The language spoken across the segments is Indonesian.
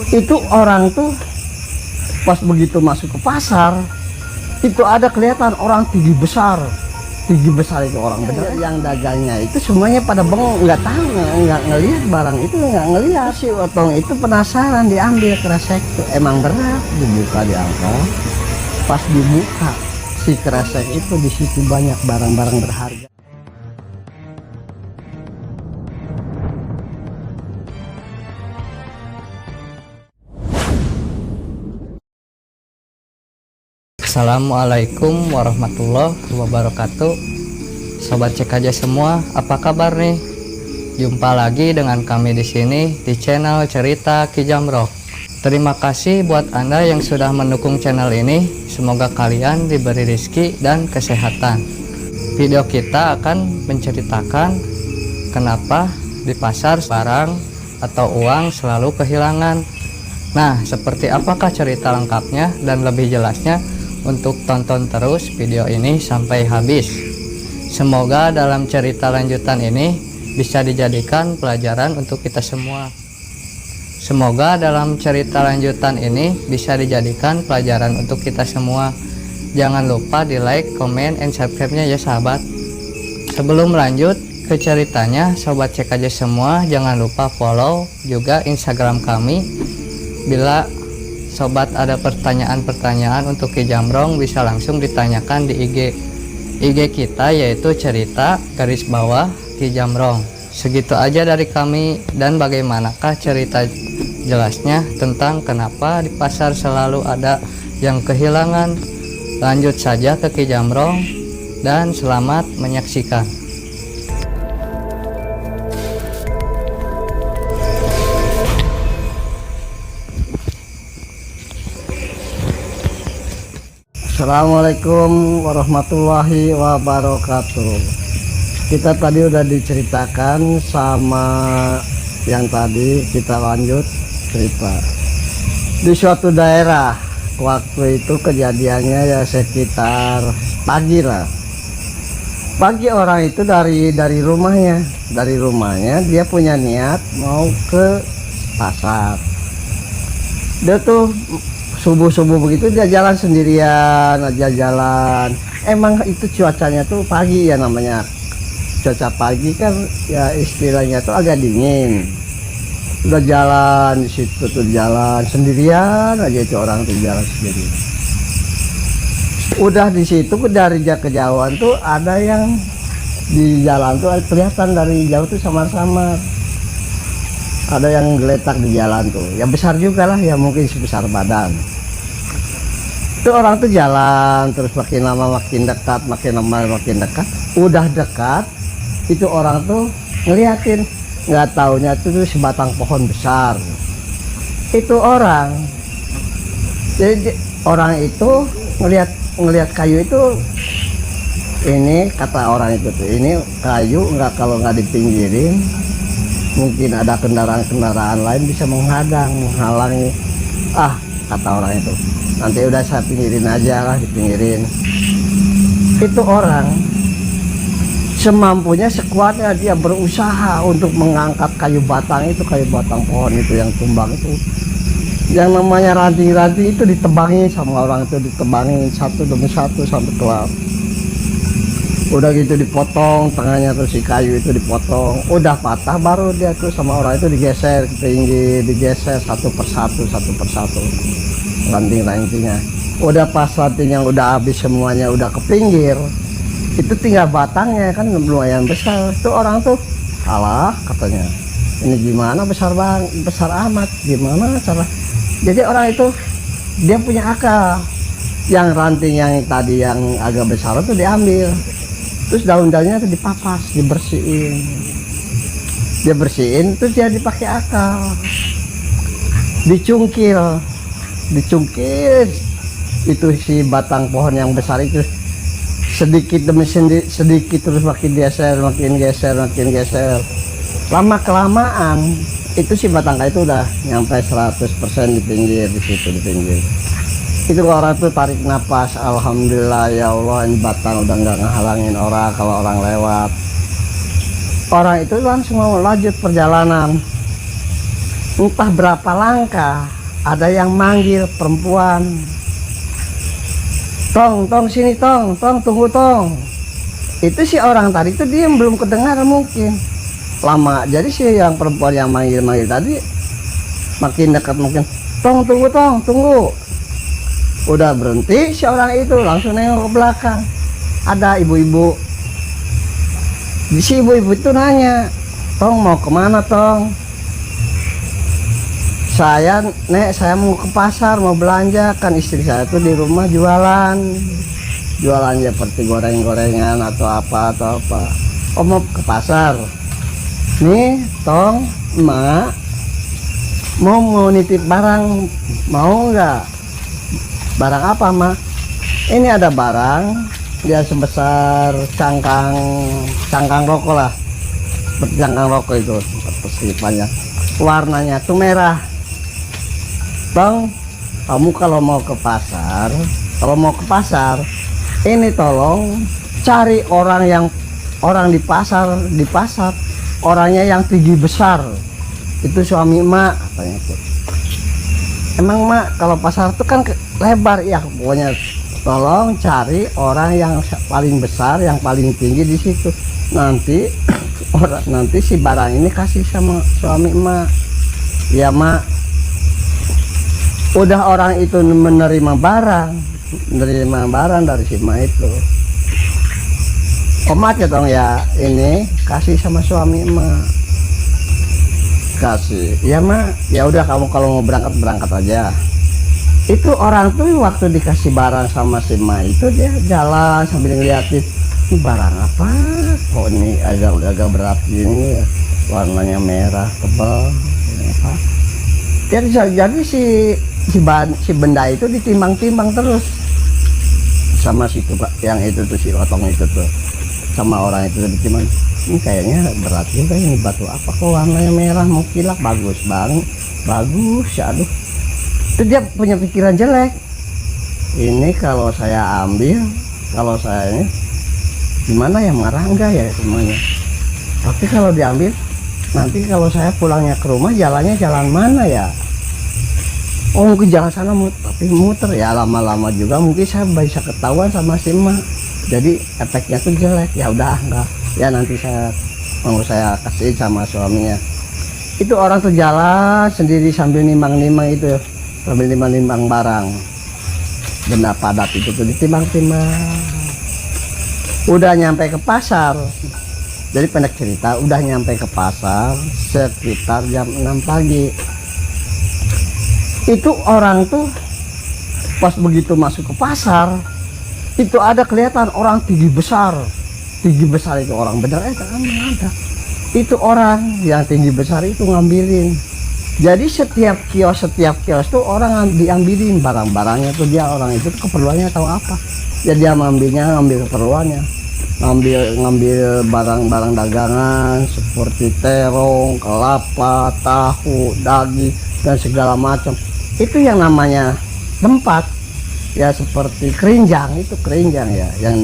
Itu orang tuh pas begitu masuk ke pasar itu ada kelihatan orang tinggi besar itu orang bener. Yang dagangnya itu semuanya pada bengong, nggak tahu, nggak ngelihat barang itu, nggak ngelihat. Si Otong itu penasaran, diambil kresek itu emang berat, dibuka, diangkat. Pas dibuka si kresek itu, di situ banyak barang-barang berharga. Assalamualaikum warahmatullahi wabarakatuh. Sobat cek aja semua, apa kabar nih? Jumpa lagi dengan kami di sini di channel Cerita Ki Jamrong. Terima kasih buat Anda yang sudah mendukung channel ini. Semoga kalian diberi rezeki dan kesehatan. Video kita akan menceritakan kenapa di pasar barang atau uang selalu kehilangan. Nah, seperti apakah cerita lengkapnya dan lebih jelasnya? Untuk tonton terus video ini sampai habis. Semoga dalam cerita lanjutan ini bisa dijadikan pelajaran untuk kita semua. Semoga dalam cerita lanjutan ini bisa dijadikan pelajaran untuk kita semua. Jangan lupa di like, comment, and subscribe-nya ya sahabat. Sebelum lanjut ke ceritanya, sobat cek aja semua jangan lupa follow juga Instagram kami. Bila sobat ada pertanyaan-pertanyaan untuk Ki Jamrong bisa langsung ditanyakan di IG kita, yaitu cerita garis bawah Ki Jamrong. Segitu aja dari kami. Dan bagaimanakah cerita jelasnya tentang kenapa di pasar selalu ada yang kehilangan? Lanjut saja ke Ki Jamrong dan selamat menyaksikan. Assalamualaikum warahmatullahi wabarakatuh. Kita tadi udah diceritakan sama yang tadi, kita lanjut cerita. Di suatu daerah, waktu itu kejadiannya ya sekitar pagi lah. Pagi orang itu dari rumahnya dia punya niat mau ke pasar. Dia tuh subuh begitu dia jalan sendirian aja jalan. Emang itu cuacanya tuh pagi ya, namanya cuaca pagi kan ya, istilahnya tuh agak dingin. Udah jalan di situ tuh, jalan sendirian aja itu orang tuh, jalan sendiri. Udah di situ dari kejauhan tuh ada yang di jalan tuh kelihatan dari jauh tuh samar-samar. Ada yang geletak di jalan tuh, ya besar juga lah ya, mungkin sebesar badan. Itu orang tuh jalan terus makin lama makin dekat, makin lama makin dekat. Udah dekat, itu orang tuh ngeliatin, nggak taunya itu sebatang pohon besar. Itu orang, jadi orang itu ngelihat kayu itu, ini kata orang itu tuh, ini kayu nggak, kalau nggak dipinggirin mungkin ada kendaraan lain bisa menghalangi. Kata orang itu, nanti udah saya pinggirin aja lah, dipinggirin. Itu orang semampunya, sekuatnya dia berusaha untuk mengangkat kayu batang pohon itu yang tumbang itu. Yang namanya ranting-ranting itu ditebangin sama orang itu, ditebangin satu demi satu sampai kelar. Udah gitu dipotong tengahnya, terus si kayu itu dipotong, udah patah, baru dia tuh sama orang itu digeser ke pinggir, digeser satu persatu ranting-rantingnya. Udah pas rantingnya udah habis semuanya, udah ke pinggir, itu tinggal batangnya kan lumayan besar. Tuh orang tuh, alah katanya, ini gimana besar amat, gimana cara. Jadi orang itu dia punya akal. Yang ranting yang tadi yang agak besar itu diambil, terus daun-daunnya itu dipapas, dibersihin, terus dia dipakai akal, dicungkil itu si batang pohon yang besar itu sedikit demi sedikit, terus makin geser. Lama kelamaan itu si batang kayu itu udah nyampe 100% di pinggir, di pinggir. Itu orang tuh tarik napas, alhamdulillah ya Allah, ini batang udah nggak ngehalangin orang kalau orang lewat. Orang itu langsung mau lanjut perjalanan. entah berapa langkah ada yang manggil perempuan, tong sini tong tunggu tong. Itu si orang tadi itu dia belum kedengar mungkin lama, jadi si yang perempuan yang manggil tadi makin dekat, mungkin tong tunggu. Udah berhenti, si orang itu langsung nengok ke belakang, ada ibu-ibu. Si ibu-ibu itu nanya, tong mau kemana tong? Saya mau ke pasar, mau belanja, kan istri saya tuh di rumah jualan seperti goreng-gorengan atau apa. Oh mau ke pasar nih tong, emak mau nitip barang, mau nggak? Barang apa mak? Ini ada barang dia sebesar cangkang rokok lah, seperti cangkang rokok itu perselipannya, warnanya tuh merah. Bang, kamu kalau mau ke pasar, ini tolong cari orang di pasar, orangnya yang tinggi besar, itu suami emak katanya itu. Emang mak kalau pasar itu kan lebar ya, pokoknya tolong cari orang yang paling besar, yang paling tinggi di situ. Nanti si barang ini kasih sama suami emak. Ya mak. Udah orang itu menerima barang dari si emak itu. Omat ya dong ya, ini kasih sama suami emak. Kasih. Ya mak, ya udah kamu kalau mau berangkat aja. Itu orang tuh waktu dikasih barang sama si emak itu dia jalan sambil ngeliatin, ini barang apa? Kok ini agak berat ini ya. Warnanya merah tebal. Apa? Jadi si benda itu ditimbang-timbang terus sama si itu pak, yang itu tuh si otong itu tuh sama orang itu ditimbang. Ini kayaknya berat juga, ini batu apa kok warnanya merah mau kilap, bagus ya. Aduh, itu dia punya pikiran jelek. Ini kalau saya ambil, kalau saya ini gimana ya, marah enggak ya semuanya. Tapi kalau diambil nanti kalau saya pulangnya ke rumah jalannya jalan mana ya? Oh mungkin jalan sana tapi muter ya, lama-lama juga mungkin saya bisa ketahuan sama si emak. Jadi efeknya tuh jelek. Ya udah enggak ya, nanti saya kasih sama suaminya. Itu orang tuh jalan sendiri sambil nimbang-nimbang itu, sambil nimbang-nimbang barang, benda padat itu tuh ditimbang-timbang. Udah nyampe ke pasar, jadi pendek cerita, udah nyampe ke pasar sekitar jam 6 pagi. Itu orang tuh pas begitu masuk ke pasar, itu ada kelihatan orang tinggi besar itu orang bener, ada. Itu orang yang tinggi besar itu ngambilin. Jadi setiap kios tuh orang diambilin barang-barangnya tuh, dia orang itu keperluannya tahu apa. Jadi dia ngambil keperluannya, ngambil barang-barang dagangan seperti terong, kelapa, tahu, daging dan segala macam. Itu yang namanya tempat ya, seperti kerenjang ya, yang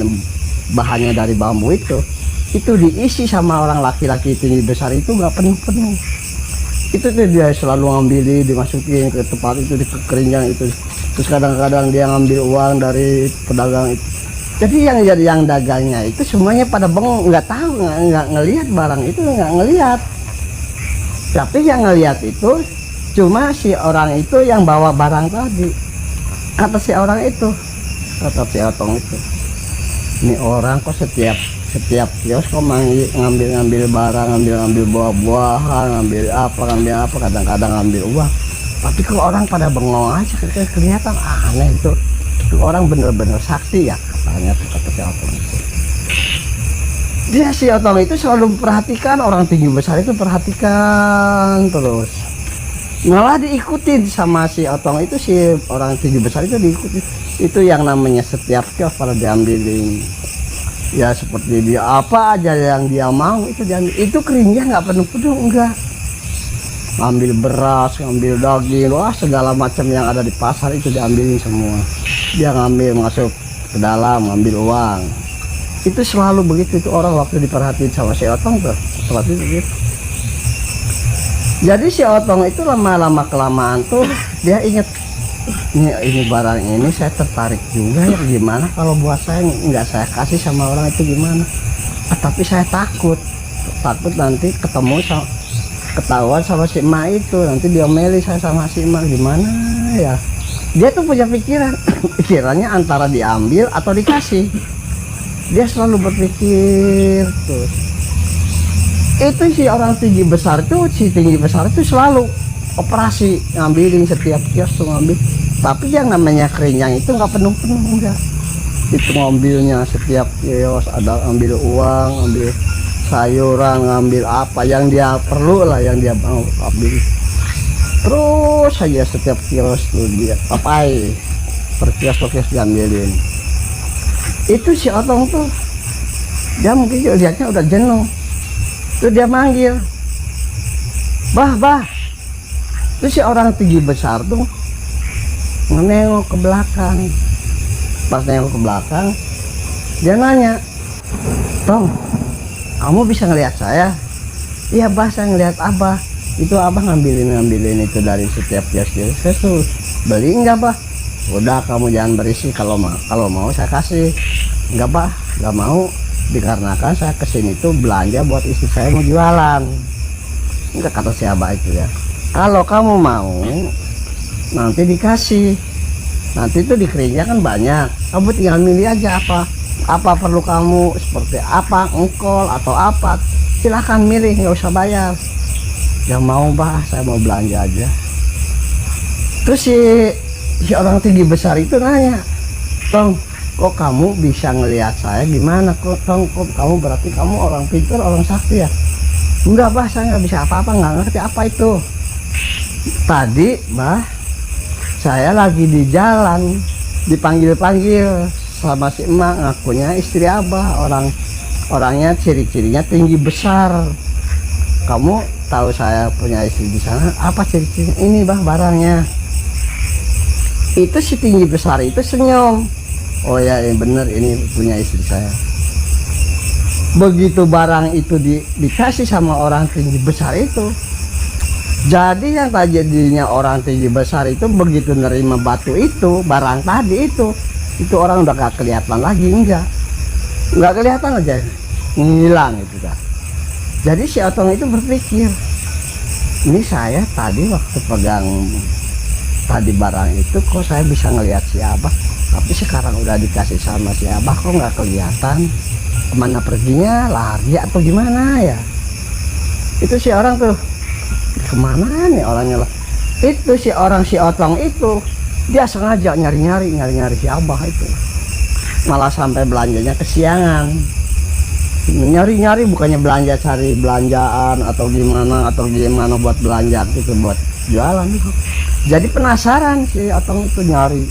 bahannya dari bambu itu diisi sama orang laki-laki tinggi besar itu nggak penuh. Itu tuh dia selalu ngambilin, dimasukin ke tempat itu, di kerenjang itu. Terus kadang-kadang dia ngambil uang dari pedagang itu. Jadi yang dagangnya itu semuanya pada bengong, nggak tahu, nggak ngelihat barang itu, nggak ngelihat. Tapi yang ngelihat itu cuma si orang itu yang bawa barang tadi. Kata si orang itu, kata si otong itu, ini orang kok setiap kios kok ngambil barang, ngambil buah-buahan, ngambil apa, kadang-kadang ngambil uang. Tapi kalau orang pada bengong aja, kelihatan aneh itu orang bener-bener sakti ya katanya tuh, kata si otong itu. Dia si otong itu selalu memperhatikan orang tinggi besar itu, perhatikan terus. Malah diikutin sama si otong itu, si orang tinggi besar itu diikutin. Itu yang namanya setiap kios pada diambilin. Ya seperti dia apa aja yang dia mau itu diambil. Itu keringnya nggak penuh-penuh, enggak. Ngambil beras, ngambil daging, wah segala macam yang ada di pasar itu diambilin semua. Dia ngambil, masuk ke dalam, ngambil uang. Itu selalu begitu itu orang waktu diperhatiin sama si otong tuh, seperti itu gitu. Jadi si Otong itu lama-lama kelamaan tuh dia inget, ini barang ini saya tertarik juga ya, gimana kalau buat saya nggak saya kasih sama orang itu gimana. Tapi saya takut nanti ketemu sama, ketahuan sama si emak itu, nanti diomeli saya sama si emak, gimana ya. Dia tuh punya pikirannya antara diambil atau dikasih. Dia selalu berpikir tuh. Itu si orang tinggi besar itu, selalu operasi ngambilin setiap kios tuh ngambil. Tapi yang namanya kerenjang itu nggak penuh-penuh, enggak. Itu ngambilnya setiap kios, ada ambil uang, ambil sayuran, ngambil apa yang dia perlu lah, yang dia mau ambil. Terus saja setiap kios tuh dia papai, per kios diambilin. Itu si Otong tuh, dia mungkin lihatnya udah jenuh. Terus dia manggil, bah. Terus si orang tinggi besar tuh menengok ke belakang. Pas nengok ke belakang, dia nanya, Tong, kamu bisa ngelihat saya? Iya bah, saya ngelihat abah. Itu abah ngambilin itu dari setiap kios. Saya tuh beli enggak bah? Udah kamu jangan berisi, kalau mau saya kasih. Enggak bah, enggak mau. Dikarenakan saya kesini tuh belanja buat istri saya mau jualan. Enggak, kata si abah itu ya. Kalau kamu mau nanti dikasih. Nanti itu di kerenjang kan banyak. Kamu tinggal milih aja apa perlu kamu, seperti apa, engkol atau apa. Silahkan milih, nggak usah bayar. Ya mau bah, saya mau belanja aja. Terus si orang tinggi besar itu nanya, Tong, kok kamu bisa ngelihat saya gimana? Kok kamu berarti kamu orang pintar, orang sakti ya? Enggak bah, saya nggak bisa apa-apa, nggak ngerti apa itu. Tadi bah, saya lagi di jalan, dipanggil sama si emak, ngakunya istri abah, orangnya ciri-cirinya tinggi besar. Kamu tahu saya punya istri di sana, apa ciri-cirinya? Ini bah barangnya. Itu si tinggi besar itu senyum. Oh ya, ini bener, ini punya istri saya. Begitu barang itu dikasih sama orang tinggi besar itu, jadi yang tadinya orang tinggi besar itu begitu nerima batu itu, barang tadi itu orang udah gak kelihatan lagi, nggak kelihatan aja, ngilang itu kan. Jadi si Otong itu berpikir, ini saya tadi waktu pegang tadi barang itu kok saya bisa ngelihat si abah, tapi sekarang udah dikasih sama si abah kok nggak kelihatan, kemana perginya, lari atau gimana ya. Itu si orang tuh, kemana nih orangnya lah. Itu si Otong itu dia sengaja nyari si abah itu, malah sampai belanjanya kesiangan. Nyari bukannya belanja, cari belanjaan atau gimana buat belanja gitu, buat jualan itu. Jadi penasaran si Otong itu nyari,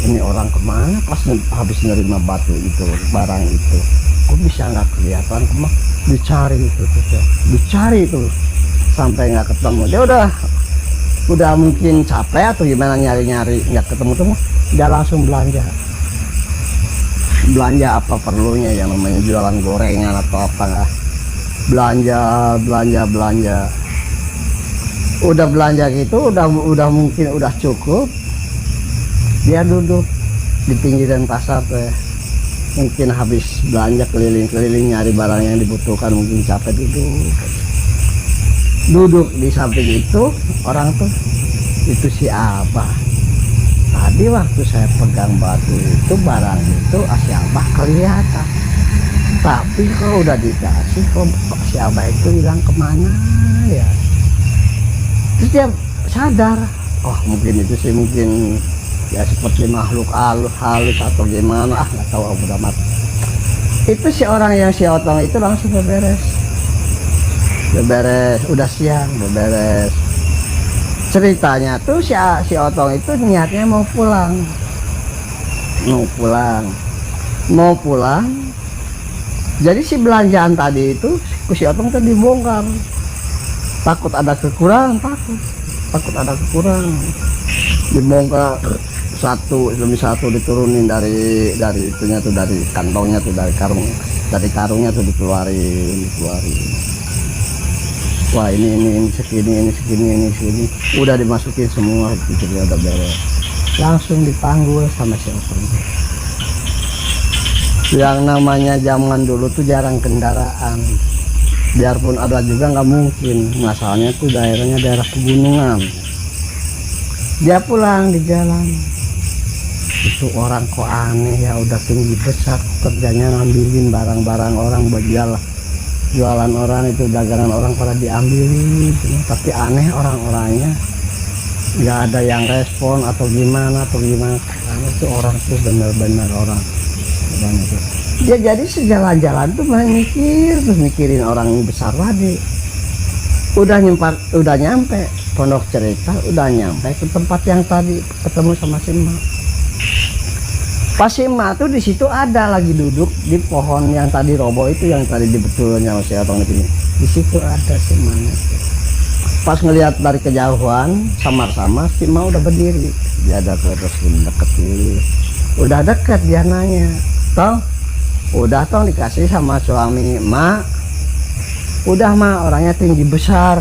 ini orang kemana pas habis nerima batu itu, barang itu kok bisa nggak kelihatan, dicari itu sampai nggak ketemu. Dia udah mungkin capek atau gimana, nyari nggak ketemu, dia langsung belanja apa perlunya, yang namanya jualan gorengan atau apa, nggak belanja. Udah belanja gitu, udah mungkin udah cukup, dia duduk di pinggiran pasar tuh, mungkin habis belanja keliling nyari barang yang dibutuhkan, mungkin capek, duduk di samping itu orang tuh. Itu si abah, tadi waktu saya pegang batu itu, barang itu si abah kelihatan, tapi kalau udah dikasih kok si abah itu hilang kemana ya. Terus dia sadar, oh mungkin itu sih, mungkin ya seperti makhluk halus atau gimana, nggak tahu, udah mati. Itu si Otong itu langsung beberes, udah siang, beberes. Ceritanya tuh si Otong itu niatnya mau pulang. Jadi si belanjaan tadi itu si Otong tuh dibongkar, takut ada kekurangan, dibongkar satu demi satu, diturunin dari itunya tuh, dari kantongnya tuh, dari karungnya tuh dikeluarin. wah ini segini, ini segini, udah dimasukin semua, pikirnya udah beres, langsung dipanggul sama si Otong. Yang namanya zaman dulu tuh jarang kendaraan, biarpun ada juga nggak mungkin, masalahnya tuh daerahnya daerah pegunungan. Dia pulang di jalan, itu orang kok aneh ya, udah tinggi besar, kerjanya ngambilin barang-barang orang buat jualan orang, itu dagangan orang pada diambilin, tapi aneh orang-orangnya nggak ada yang respon atau gimana karena itu orang tuh bener-bener orang itu. Ya jadi sejalan-jalan tuh malah mikirin orang yang besar tadi. Udah nyampe Pondok Cerita, udah nyampe ke tempat yang tadi ketemu sama si Emak. Pas si Emak tuh di situ ada lagi duduk di pohon yang tadi roboh itu, yang tadi dibetulnya sama si Otong itu. Di situ ada si Emaknya. Pas ngelihat dari kejauhan samar-samar si Emak udah berdiri. Dia ada terus deket, udah deket, dia nanya, Tong, udah Tong dikasih sama suami Emak? Udah Mak, orangnya tinggi besar.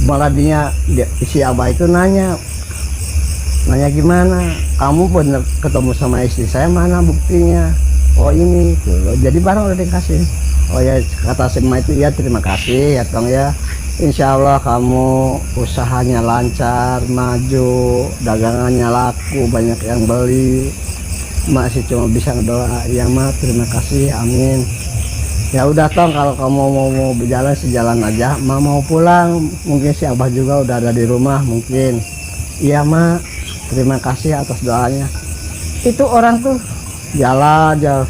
Malah dia si Abah itu nanya gimana, kamu bener ketemu sama istri saya, mana buktinya? Oh ini tuh, jadi barang udah dikasih. Oh ya, kata si Emak itu, ya terima kasih ya Tong ya, insya Allah kamu usahanya lancar, maju, dagangannya laku, banyak yang beli. Mak sih cuma bisa doa, ya Mak terima kasih, amin. Ya udah Tong, kalau kamu mau berjalan sejalan aja, Mak mau pulang, mungkin si Abah juga udah ada di rumah mungkin. Iya Mak, terima kasih atas doanya. Itu orang tuh jalannya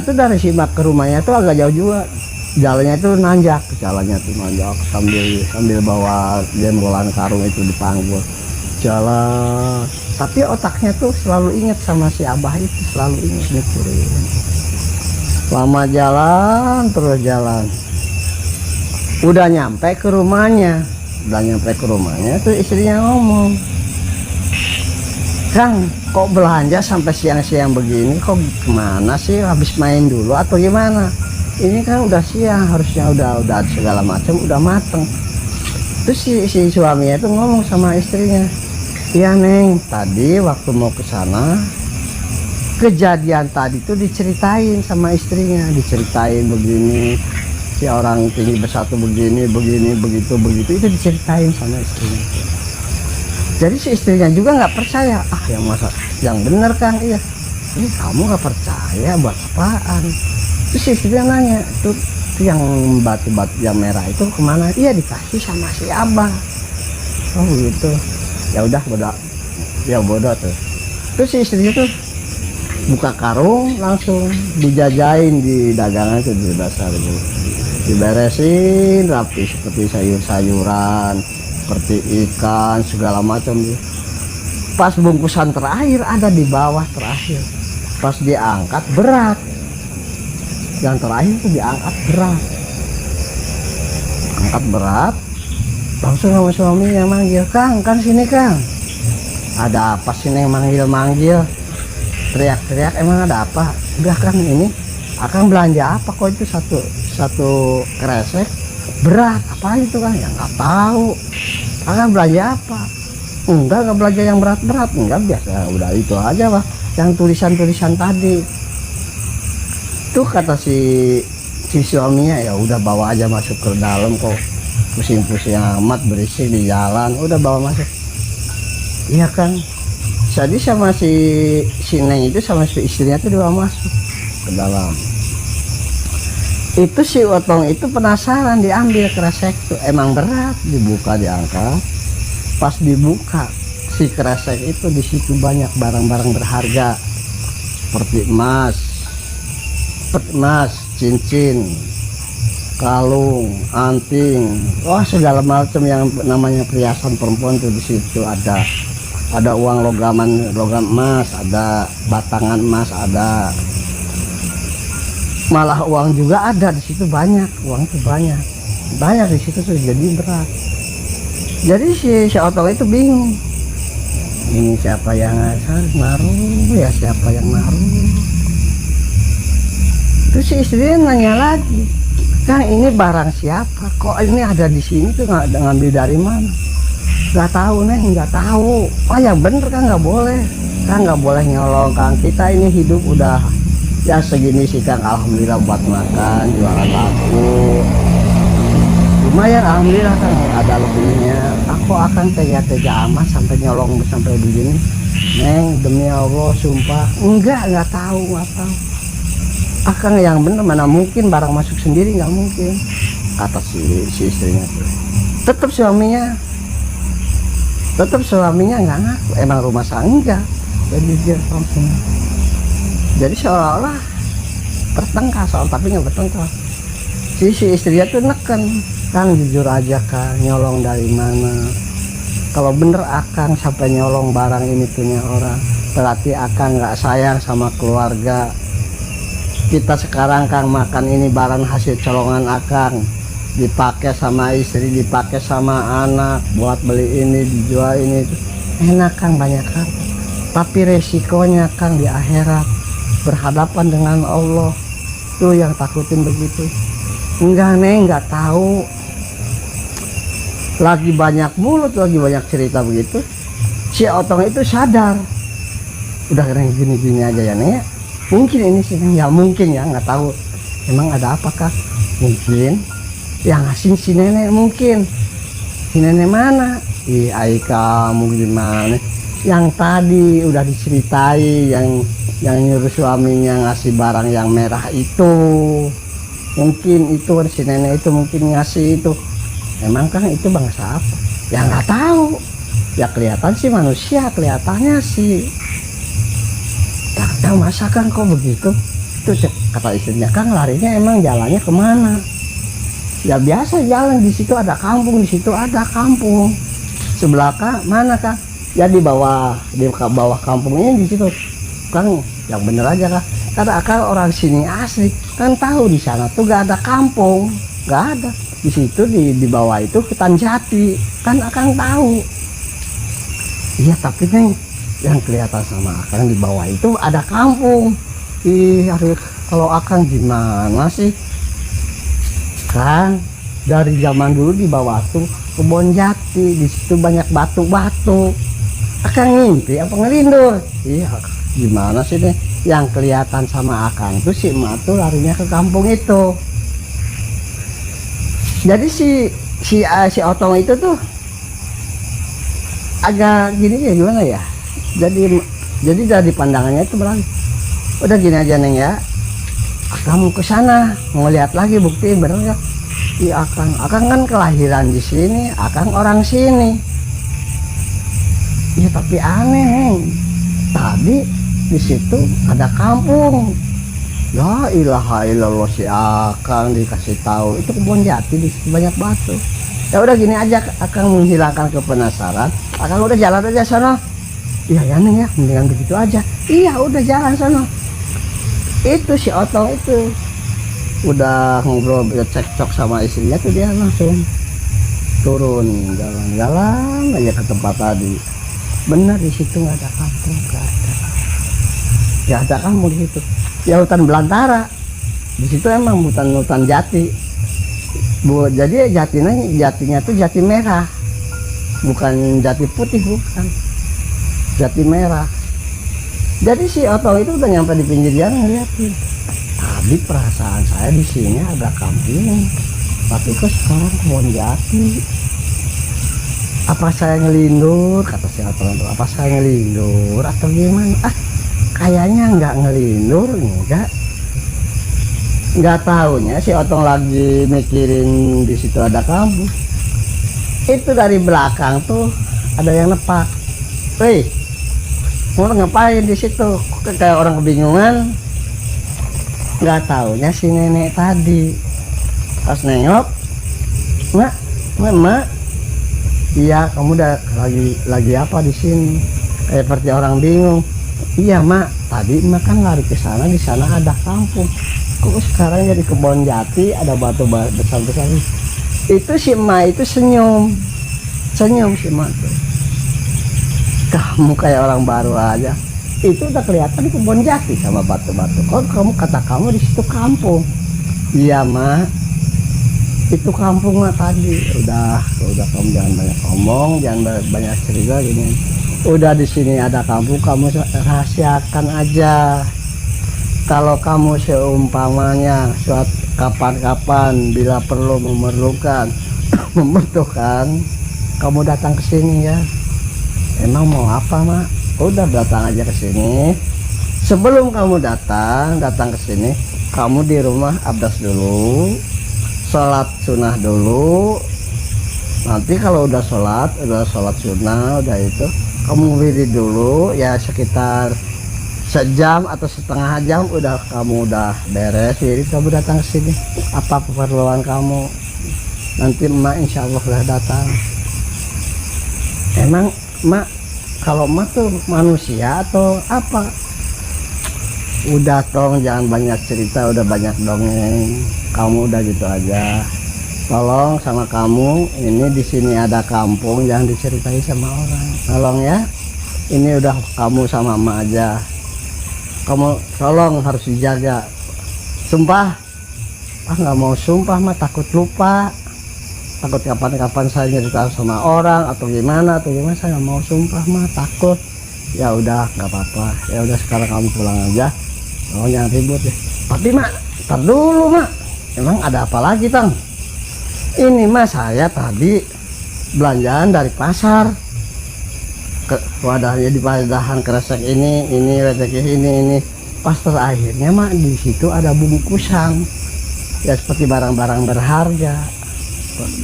tuh dari si Mak ke rumahnya tuh agak jauh juga, jalannya tuh nanjak sambil bawa jembolan karung itu dipanggul jalan, tapi otaknya tuh selalu ingat sama si Abah itu, selalu ingat mikirin. Lama jalan, terus jalan, udah nyampe ke rumahnya tuh istrinya ngomong, Kang, kok belanja sampai siang-siang begini, kok kemana sih, habis main dulu atau gimana? Ini kan udah siang, harusnya udah segala macam udah mateng. Terus si suaminya itu ngomong sama istrinya, iya Neng, tadi waktu mau ke sana kejadian tadi tuh diceritain sama istrinya, diceritain begini, si orang tinggi besar tuh begini begitu itu diceritain sama istrinya. Jadi si istrinya juga nggak percaya, yang masa yang bener Kang, iya ini kamu nggak percaya buat apaan? Terus istrinya nanya, tuh yang batu-batu yang merah itu kemana? Iya dikasih sama si Abah. Oh gitu, ya udah bodoh tuh. Terus si istrinya tuh buka karung, langsung dijajain di dagangan itu, di dasar itu diberesin rapi seperti sayur-sayuran, seperti ikan segala macam. Pas bungkusan terakhir ada di bawah terakhir, pas diangkat berat, yang terakhir itu diangkat berat, langsung sama suaminya manggil, Kang, kan sini Kang, ada apa sih Neng manggil, teriak-teriak, emang ada apa? Udah Kang, ini Akang belanja apa kok itu satu kresek berat, apa itu Kang? Ya nggak tahu. Akang belanja apa? Enggak belanja yang berat-berat, enggak, biasa udah itu aja Pak, yang tulisan-tulisan tadi. Tuh kata si suaminya, ya udah bawa aja masuk ke dalam, kok pusing-pusing amat berisik di jalan, udah bawa masuk. Iya Kang. Jadi sama si Neng itu sama si istrinya tuh dibawa masuk ke dalam. Itu si Otong itu penasaran, diambil kresek tuh, emang berat, dibuka diangkat. Pas dibuka si kresek itu, di situ banyak barang-barang berharga seperti emas, cincin, kalung, anting, wah segala macam yang namanya perhiasan perempuan tuh di situ ada. Ada uang logam emas, ada batangan emas, ada malah uang juga ada di situ, banyak, uang itu banyak di situ tuh, jadi berat. Jadi si Otong itu bingung, ini siapa yang naruh ya, siapa yang naruh. Terus si istrinya nanya lagi, Kang ini barang siapa? Kok ini ada di sini tuh ngambil dari mana? Nggak tahu Neng, nggak tahu. Oh ya bener Kang, nggak boleh. Kang nggak boleh nyolong Kang. Kita ini hidup udah ya segini sih Kang. Alhamdulillah buat makan, jualan laku. Lumayan alhamdulillah Kang, ada lebihnya. Aku akan tega-tega amat sampai nyolong sampai begini. Neng, demi Allah sumpah. Nggak tahu, nggak tahu. Akang yang bener mana mungkin barang masuk sendiri, nggak mungkin, kata si istrinya tuh. Tetap suaminya nggak ngaku, emang rumah saya enggak. Jadi dia langsung, jadi seolah-olah bertengkar soal, tapi nggak bertengkar. Si istrinya tuh neken, Kang jujur aja Kang, nyolong dari mana? Kalau bener Akang sampai nyolong barang ini punya orang, berarti Akang nggak sayang sama keluarga. Kita sekarang Kang makan ini barang hasil colongan Akang, dipakai sama istri, dipakai sama anak, buat beli ini, dijual ini, enak Kang, banyak Kang. Tapi resikonya Kang di akhirat berhadapan dengan Allah, tuh yang takutin begitu. Enggak Neng, nggak tahu. Lagi banyak mulut, lagi banyak cerita begitu. Si Otong itu sadar, udah keren gini-gini aja ya Neng ya. Mungkin ini sih ya, mungkin ya, nggak tahu emang ada apakah, mungkin yang ngasih si nenek, mungkin si nenek mana, Aika mungkin gimana, yang tadi udah diceritai, yang nyuruh suaminya ngasih barang yang merah itu, mungkin itu si nenek itu mungkin ngasih itu. Emang Kang itu bangsa apa ya, nggak tahu ya, kelihatan sih manusia, kelihatannya sih. Kang masa Kang kok begitu? Itu kata istrinya, Kang larinya emang jalannya kemana? Ya biasa jalan, di situ ada kampung, di situ ada kampung. Sebelah mana Kang? Ya di bawah kampung ini, di situ. Kang yang bener aja Kang. Karena Akang orang sini asli, kan tahu di sana tuh gak ada kampung, gak ada. Di situ di bawah itu hutan jati, kan Akang tahu. Iya tapi Neng, yang kelihatan sama Akang di bawah itu ada kampung. Aduh, kalau Akang gimana sih Kang? Dari zaman dulu di bawah tuh kebun jati, di situ banyak batu-batu. Akang ngimpi apa ngelindur? Iya, gimana sih nih? Yang kelihatan sama Akang tuh si emak tuh larinya ke kampung itu. Jadi si Otong itu tuh agak gini ya, gimana ya? Jadi dari pandangannya itu berarti udah gini aja Neng ya, Akang ke sana mau lihat lagi bukti bener nggak? Iya Akang kan kelahiran di sini, Akang orang sini. Iya tapi aneh Neng, tadi di situ ada kampung. La ilaha illallah, si Akang dikasih tahu itu kebun jati, di situ banyak batu. Ya udah gini aja, Akang menghilangkan kepenasaran, Akang udah jalan aja sana. Iya ya Neng ya, mendingan begitu aja. Iya udah jalan sana. Itu si Otong itu udah ngobrol cekcok sama istrinya tuh, dia langsung turun jalan-jalan aja ke tempat tadi. Benar di situ nggak ada kampung, nggak ada. Ya ada kampung di situ. Ya hutan belantara. Di situ emang hutan jati. Jadi jatinya tuh jati merah, bukan jati putih, bukan. Jati merah. Jadi si Otong itu udah nyampe di pinggir jalan ngeliatin. Tadi perasaan saya di sini ada kampung, tapi kok sekarang kebun jati. Apa saya ngelindur? Kata si Otong itu. Apa saya ngelindur atau gimana? Kayaknya nggak ngelindur, enggak. Nggak taunya si Otong lagi mikirin di situ ada kampung. Itu dari belakang tuh ada yang nepak. Wih, mau ngapain di situ? Kayak orang kebingungan. Nggak taunya si nenek tadi. Pas nengok, mak, iya kamu udah lagi apa di sini? Kayak seperti orang bingung. Iya mak, tadi mak kan lari ke sana, di sana ada kampung. Kok sekarang jadi kebun jati, ada batu besar-besar. Itu si emak itu senyum si emak tuh. Kamu kayak orang baru aja. Itu udah kelihatan kebun jati sama batu-batu. Kok kamu kata kamu di situ kampung? Iya mak, Itu kampung mah tadi udah kamu jangan banyak ngomong, jangan banyak cerita gini. Udah di sini ada kampung, kamu rahasiakan aja. Kalau kamu seumpamanya suatu kapan-kapan bila perlu memerlukan membutuhkan, kamu datang ke sini ya. Emang mau apa, Mak? Udah datang aja ke sini. Sebelum kamu datang ke sini, kamu di rumah abdas dulu, sholat sunnah dulu. Nanti kalau udah sholat sunnah, udah itu, kamu wirid dulu ya sekitar sejam atau setengah jam, kamu udah beres wirid, kamu datang ke sini. Apa keperluan kamu? Nanti emak insya Allah udah datang. Emang mak, kalau mak tuh manusia atau apa? Udah tolong jangan banyak cerita, udah banyak dongeng. Kamu udah gitu aja. Tolong sama kamu, ini di sini ada kampung, jangan diceritain sama orang. Tolong ya. Ini udah kamu sama emak aja. Kamu tolong harus dijaga. Sumpah. Nggak mau sumpah mah, takut lupa. Takut kapan-kapan saya cerita sama orang atau gimana saya nggak mau sumpah mah, takut. Ya udah nggak apa-apa, ya udah sekarang kamu pulang aja. Oh jangan ribut ya. Tapi mak, tar dulu mak, emang ada apa lagi tang? Ini mah saya tadi belanjaan dari pasar, wadahnya di padahan kresek ini rezeki ini. Pas terakhirnya mak di situ ada bungkusan, ya seperti barang-barang berharga.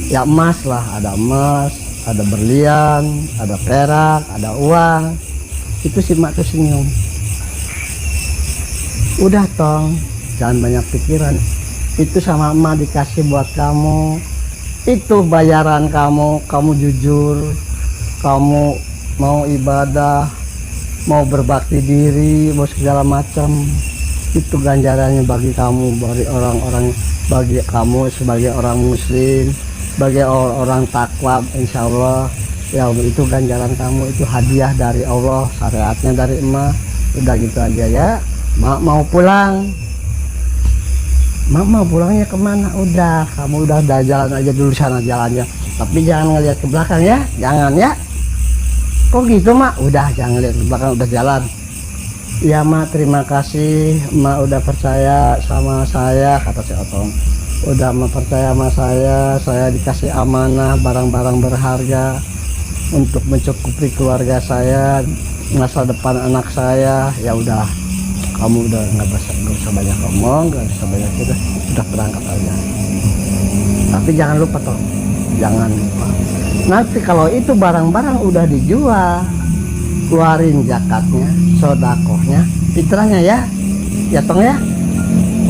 Ya emas lah, ada emas, ada berlian, ada perak, ada uang. Itu si mak tuh senyum. Udah tong, jangan banyak pikiran. Itu sama emak dikasih buat kamu. Itu bayaran kamu jujur, kamu mau ibadah, mau berbakti diri, mau segala macam. Itu ganjarannya bagi kamu, bagi kamu sebagai orang muslim, sebagai orang takwa, insya Allah. Ya itu ganjaran kamu, itu hadiah dari Allah, syariatnya dari emak. Udah gitu aja ya. Mak mau pulang. Mak mau pulangnya kemana? Udah, kamu udah jalan aja dulu sana jalannya. Tapi jangan ngeliat ke belakang ya, jangan ya. Kok gitu mak? Udah jangan lihat ke belakang, udah jalan. Ya mak, terima kasih. Mak udah percaya sama saya, kata si Otong. Udah percaya sama saya dikasih amanah barang-barang berharga untuk mencukupi keluarga saya, masa depan anak saya. Ya udah, kamu udah nggak usah banyak ngomong, nggak usah banyak itu, udah berangkat aja. Tapi jangan lupa toh, jangan lupa. Nanti kalau itu barang-barang udah dijual, keluarin zakatnya, sodakohnya, fitrahnya ya tong ya.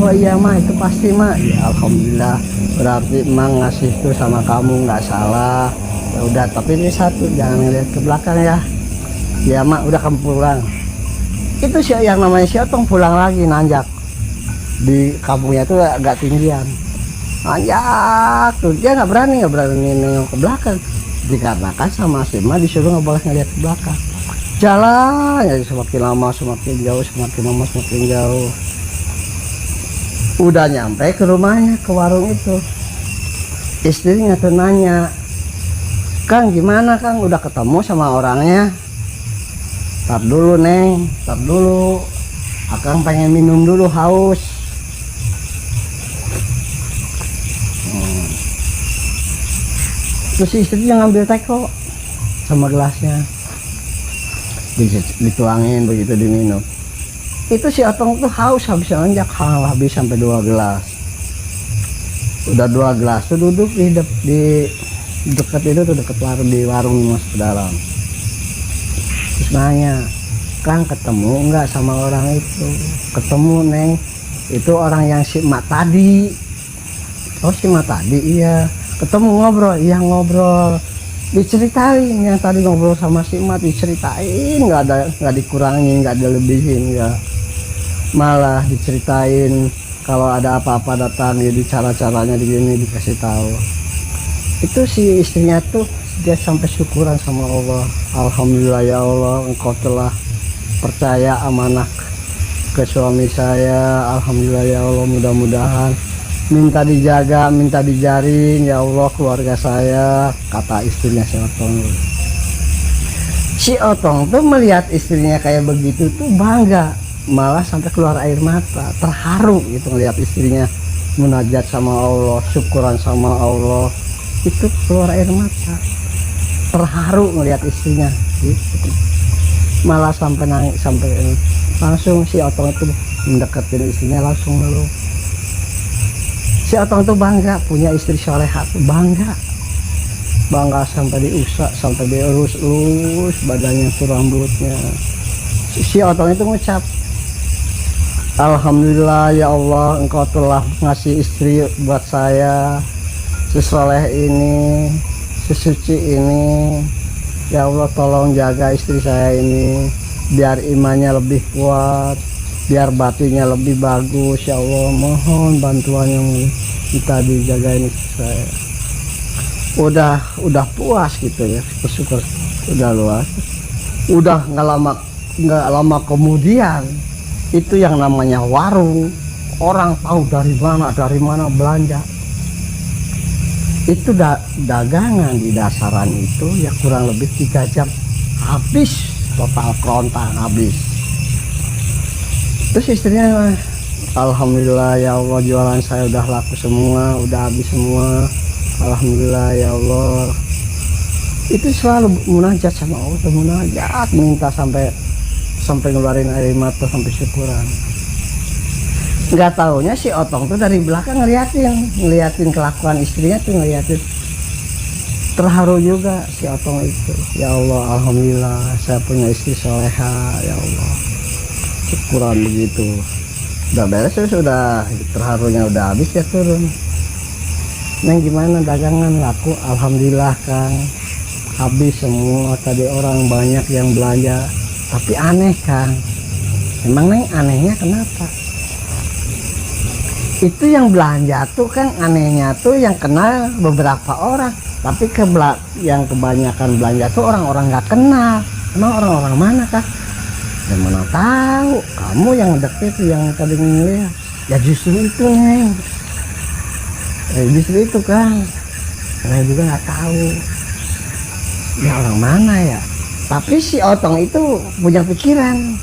Oh iya mah, itu pasti mah. Ya alhamdulillah, berarti emang ngasih itu sama kamu nggak salah. Ya udah, tapi ini satu, jangan lihat ke belakang ya. Ya mak, udah kamu pulang. Itu sih yang namanya si Otong pulang lagi nanjak di kampungnya itu agak tinggian, nanjak tuh, dia nggak berani nengok ke belakang, dikarenakan sama si Ma disuruh nggak boleh ngeliat ke belakang. Jalan ya semakin lama semakin jauh, semakin lama semakin jauh. Udah nyampe ke rumahnya, ke warung itu, istrinya tuh nanya, Kang gimana Kang, udah ketemu sama orangnya? Tar dulu Neng, tar dulu, Akang pengen minum dulu, haus. Terus istrinya ngambil teko sama gelasnya, dituangin begitu diminum. Itu si Otong tuh haus, habis nanjak habis sampai 2 gelas. Udah 2 gelas tuh duduk di dekat itu tuh, dekat warung, di warung mas ke dalam. Terus nanya, Kang ketemu enggak sama orang itu? Ketemu Neng, itu orang yang si Mak tadi. Oh si Mak tadi, iya. Ketemu ngobrol, iya ngobrol. Diceritain yang tadi ngobrol sama si Mak, diceritain, nggak dikurangin, nggak dilebihin, ya. Malah diceritain kalau ada apa-apa datang, jadi cara-caranya begini dikasih tahu. Itu si istrinya tuh dia sampai syukuran sama Allah. Alhamdulillah ya Allah, engkau telah percaya amanah ke suami saya. Alhamdulillah ya Allah, mudah-mudahan minta dijaga, minta dijaring ya Allah keluarga saya, kata istrinya si Otong. Si Otong tuh melihat istrinya kayak begitu tuh bangga, malah sampai keluar air mata, terharu gitu melihat istrinya munajat sama Allah, syukuran sama Allah, itu keluar air mata, terharu melihat istrinya gitu. Malah sampai nangis, sampai langsung si Otong itu mendekatin istrinya, langsung meluk. Si Otong tuh bangga punya istri soleha, bangga sampai diusap, sampai diurus-urus badannya tuh, rambutnya. Si Otong itu ngucap, alhamdulillah ya Allah, engkau telah ngasih istri buat saya sesoleh ini, sesuci ini. Ya Allah, tolong jaga istri saya ini biar imannya lebih kuat, biar batinnya lebih bagus. Ya Allah, mohon bantuannya, kita dijagain istri saya. Udah puas gitu ya, bersyukur, udah luas. Udah nggak lama kemudian, itu yang namanya warung, orang tahu dari mana belanja. Itu dagangan di dasaran itu ya kurang lebih 3 jam habis, total kerontang habis. Terus istrinya, alhamdulillah ya Allah, jualan saya udah laku semua, udah habis semua, alhamdulillah ya Allah. Itu selalu munajat sama Allah, munajat, minta sampai ngeluarin air mata, sampai syukuran. Nggak taunya si Otong tuh dari belakang ngeliatin kelakuan istrinya tuh, ngeliatin, terharu juga si Otong itu. Ya Allah, alhamdulillah saya punya istri soleha, ya Allah, syukuran begitu. Udah beres, sudah terharunya udah habis, ya turun. Neng, gimana dagangan laku? Alhamdulillah Kang, habis semua. Tadi orang banyak yang belanja, tapi aneh Kang. Emang Neng anehnya kenapa? Itu yang belanja tuh kan, anehnya tuh yang kenal beberapa orang, tapi yang kebanyakan belanja tuh orang-orang nggak kenal. Emang orang-orang mana Kang? Ya mana tahu, kamu yang deket yang tadi ngeliat. Ya justru itu Neng, justru itu Kang, saya juga nggak tahu ya orang mana ya. Tapi si Otong itu punya pikiran,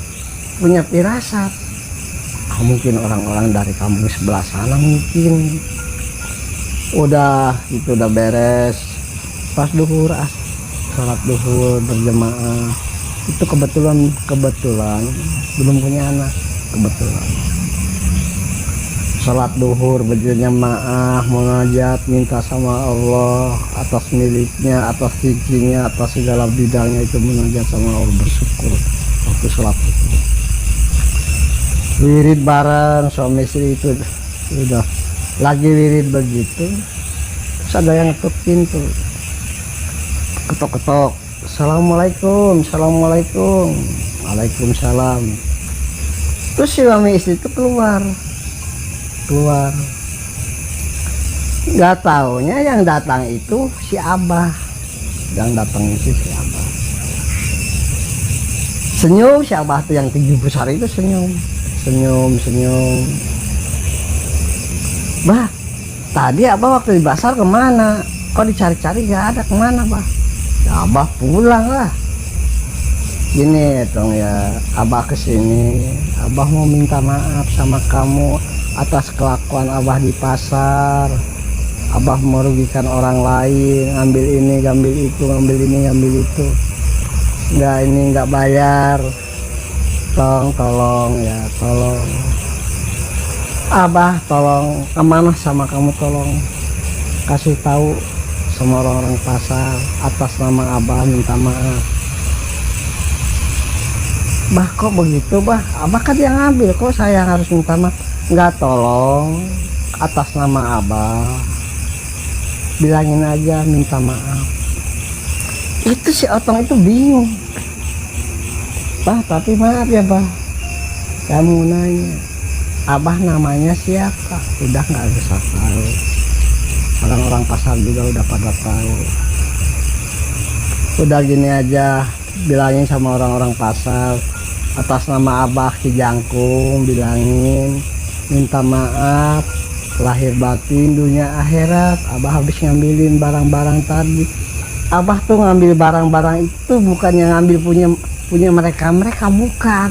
punya firasat, mungkin orang-orang dari kampung sebelah sana mungkin. Udah itu udah beres, pas duhur, sholat duhur berjemaah. Itu kebetulan belum punya anak, kebetulan sholat duhur berjemaah, munajat, minta sama Allah atas miliknya, atas rezekinya, atas segala bidangnya, itu munajat sama Allah, bersyukur waktu sholat itu. Wirid bareng suami istri itu, udah lagi wirid begitu, terus ada yang ketuk pintu, ketok-ketok, assalamualaikum, assalamualaikum, waalaikumsalam. Terus si suami istri itu keluar, nggak taunya yang datang itu si Abah, yang datang itu si Abah. Senyum si Abah tuh, yang tinggi besar itu senyum. Bah, tadi Abah waktu di pasar kemana? Kok dicari-cari nggak ada, kemana Bah? Ya Abah pulang lah. Gini dong ya, Abah kesini, Abah mau minta maaf sama kamu atas kelakuan Abah di pasar. Abah merugikan orang lain, ngambil ini, ngambil itu, ngambil ini, ngambil itu. Nggak bayar. Tolong ya, tolong. Abah tolong amanah sama kamu, tolong kasih tahu sama orang-orang pasar atas nama Abah minta maaf. Bah, kok begitu Bah? Abah kan yang ngambil, kok saya harus minta maaf? Enggak, tolong atas nama Abah bilangin aja minta maaf. Itu si Otong itu bingung. Bah, tapi maaf ya Bah, kamu nanya Abah namanya siapa, udah nggak bisa tahu, orang-orang pasar juga udah pada tahu. Udah gini aja, bilangin sama orang-orang pasar atas nama Abah Ki Jangkung, bilangin minta maaf lahir batin dunia akhirat. Abah habis ngambilin barang-barang tadi. Abah tuh ngambil barang-barang itu bukannya ngambil punya mereka bukan.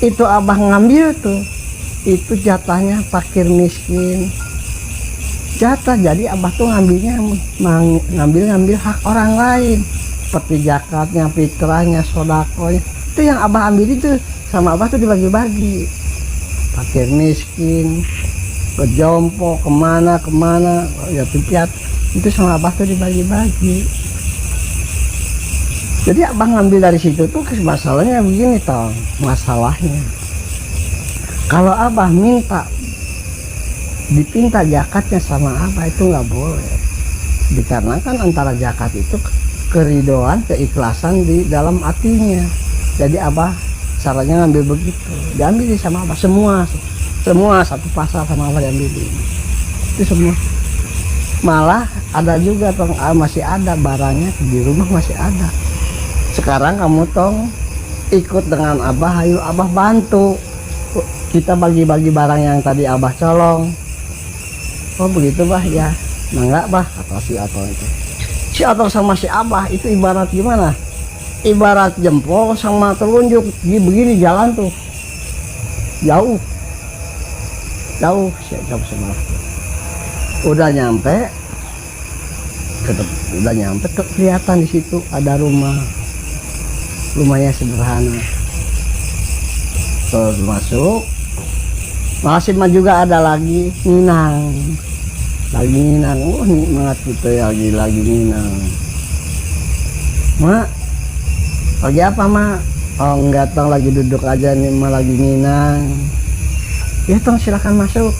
Itu abah ngambil tuh, itu jatahnya fakir miskin. Jatah, jadi abah tuh ngambilnya ngambil hak orang lain, seperti zakatnya, fitrahnya, sodakonya. Itu yang abah ambil itu sama abah tuh dibagi-bagi. Fakir miskin, ke jompo, kemana, ya piat, itu sama abah tuh dibagi-bagi. Jadi abah ngambil dari situ tuh masalahnya begini toh, masalahnya. Kalau abah dipinta zakatnya sama abah itu nggak boleh, dikarenakan antara zakat itu keridoan, keikhlasan di dalam hatinya. Jadi abah caranya ngambil begitu, diambil sama abah semua satu pasar sama abah diambil itu semua. Malah ada juga tong, masih ada barangnya di rumah, masih ada. Sekarang kamu tong ikut dengan abah, ayo abah bantu kita bagi-bagi barang yang tadi abah colong. Oh begitu bah, ya nah enggak bah, kata si Otong itu. Si Otong sama si abah itu ibarat gimana, ibarat jempol sama telunjuk. Begini jalan tuh jauh sebelah. Udah nyampe kelihatan di situ ada rumahnya sederhana. Terus masuk, masih juga ada lagi Minang. Oh nikmat gitu ya, lagi Minang. Mak, lagi apa mak? Oh enggak tong, lagi duduk aja nih mak, lagi Minang. Ya tong silakan masuk.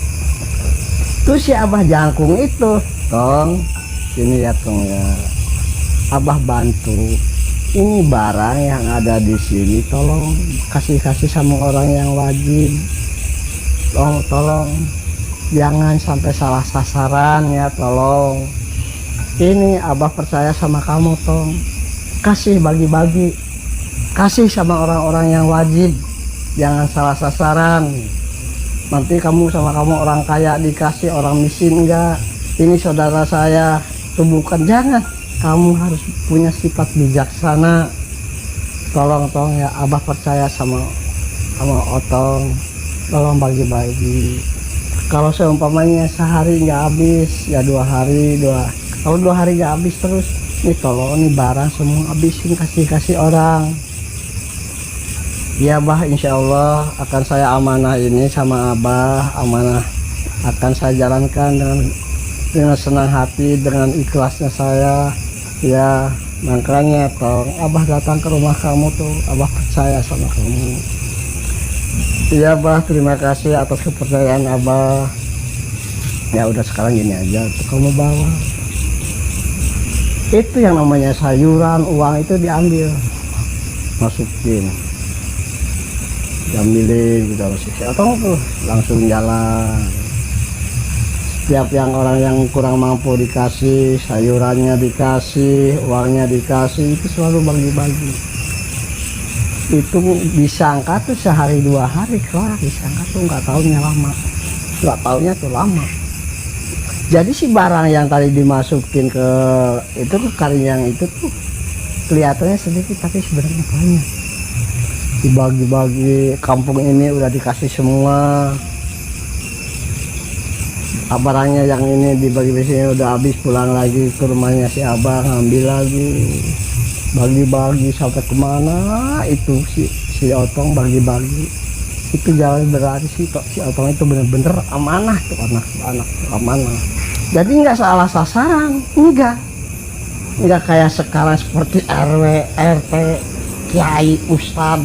Tuh si abah jangkung itu, tong sini ya tong ya. Abah bantu. Ini barang yang ada di sini tolong kasih sama orang yang wajib. Tolong jangan sampai salah sasaran ya, tolong. Ini abah percaya sama kamu tong, kasih bagi-bagi, kasih sama orang-orang yang wajib, jangan salah sasaran. Nanti kamu orang kaya dikasih, orang miskin enggak. Ini saudara saya, itu bukan, jangan. Kamu harus punya sifat bijaksana. Tolong ya, abah percaya sama Otong, tolong bagi-bagi. Kalau seumpamanya sehari nggak habis ya 2 hari, kalau 2 hari nggak habis terus, nih tolong nih barang semua habisin, kasih orang. Ya bah, insya Allah akan saya amanah ini sama abah, amanah akan saya jalankan dengan senang hati, dengan ikhlasnya saya. Ya makanya tolong abah datang ke rumah kamu tuh, abah percaya sama kamu. Iya bah, terima kasih atas kepercayaan abah. Ya udah, sekarang gini aja tuh, kamu bawa itu yang namanya sayuran, uang itu diambil, masukin, diambilin gitu, masukin atau tuh langsung jalan. Setiap orang yang kurang mampu dikasih, sayurannya dikasih, uangnya dikasih, itu selalu bagi-bagi. Itu disangka tuh sehari 2 hari kelar, disangka tuh nggak taunya lama. Jadi si barang yang tadi dimasukin ke itu tuh yang itu tuh kelihatannya sedikit tapi sebenarnya banyak. Dibagi-bagi, kampung ini udah dikasih semua. Barangnya yang ini dibagi-bagi udah habis, pulang lagi ke rumahnya si abang, ngambil lagi, bagi-bagi sampai kemana itu si Otong bagi-bagi. Itu jalan berarti si Otong itu bener-bener amanah tuh, anak amanah. Jadi nggak salah sasaran, enggak kayak sekarang seperti RW, RT, kiai, ustad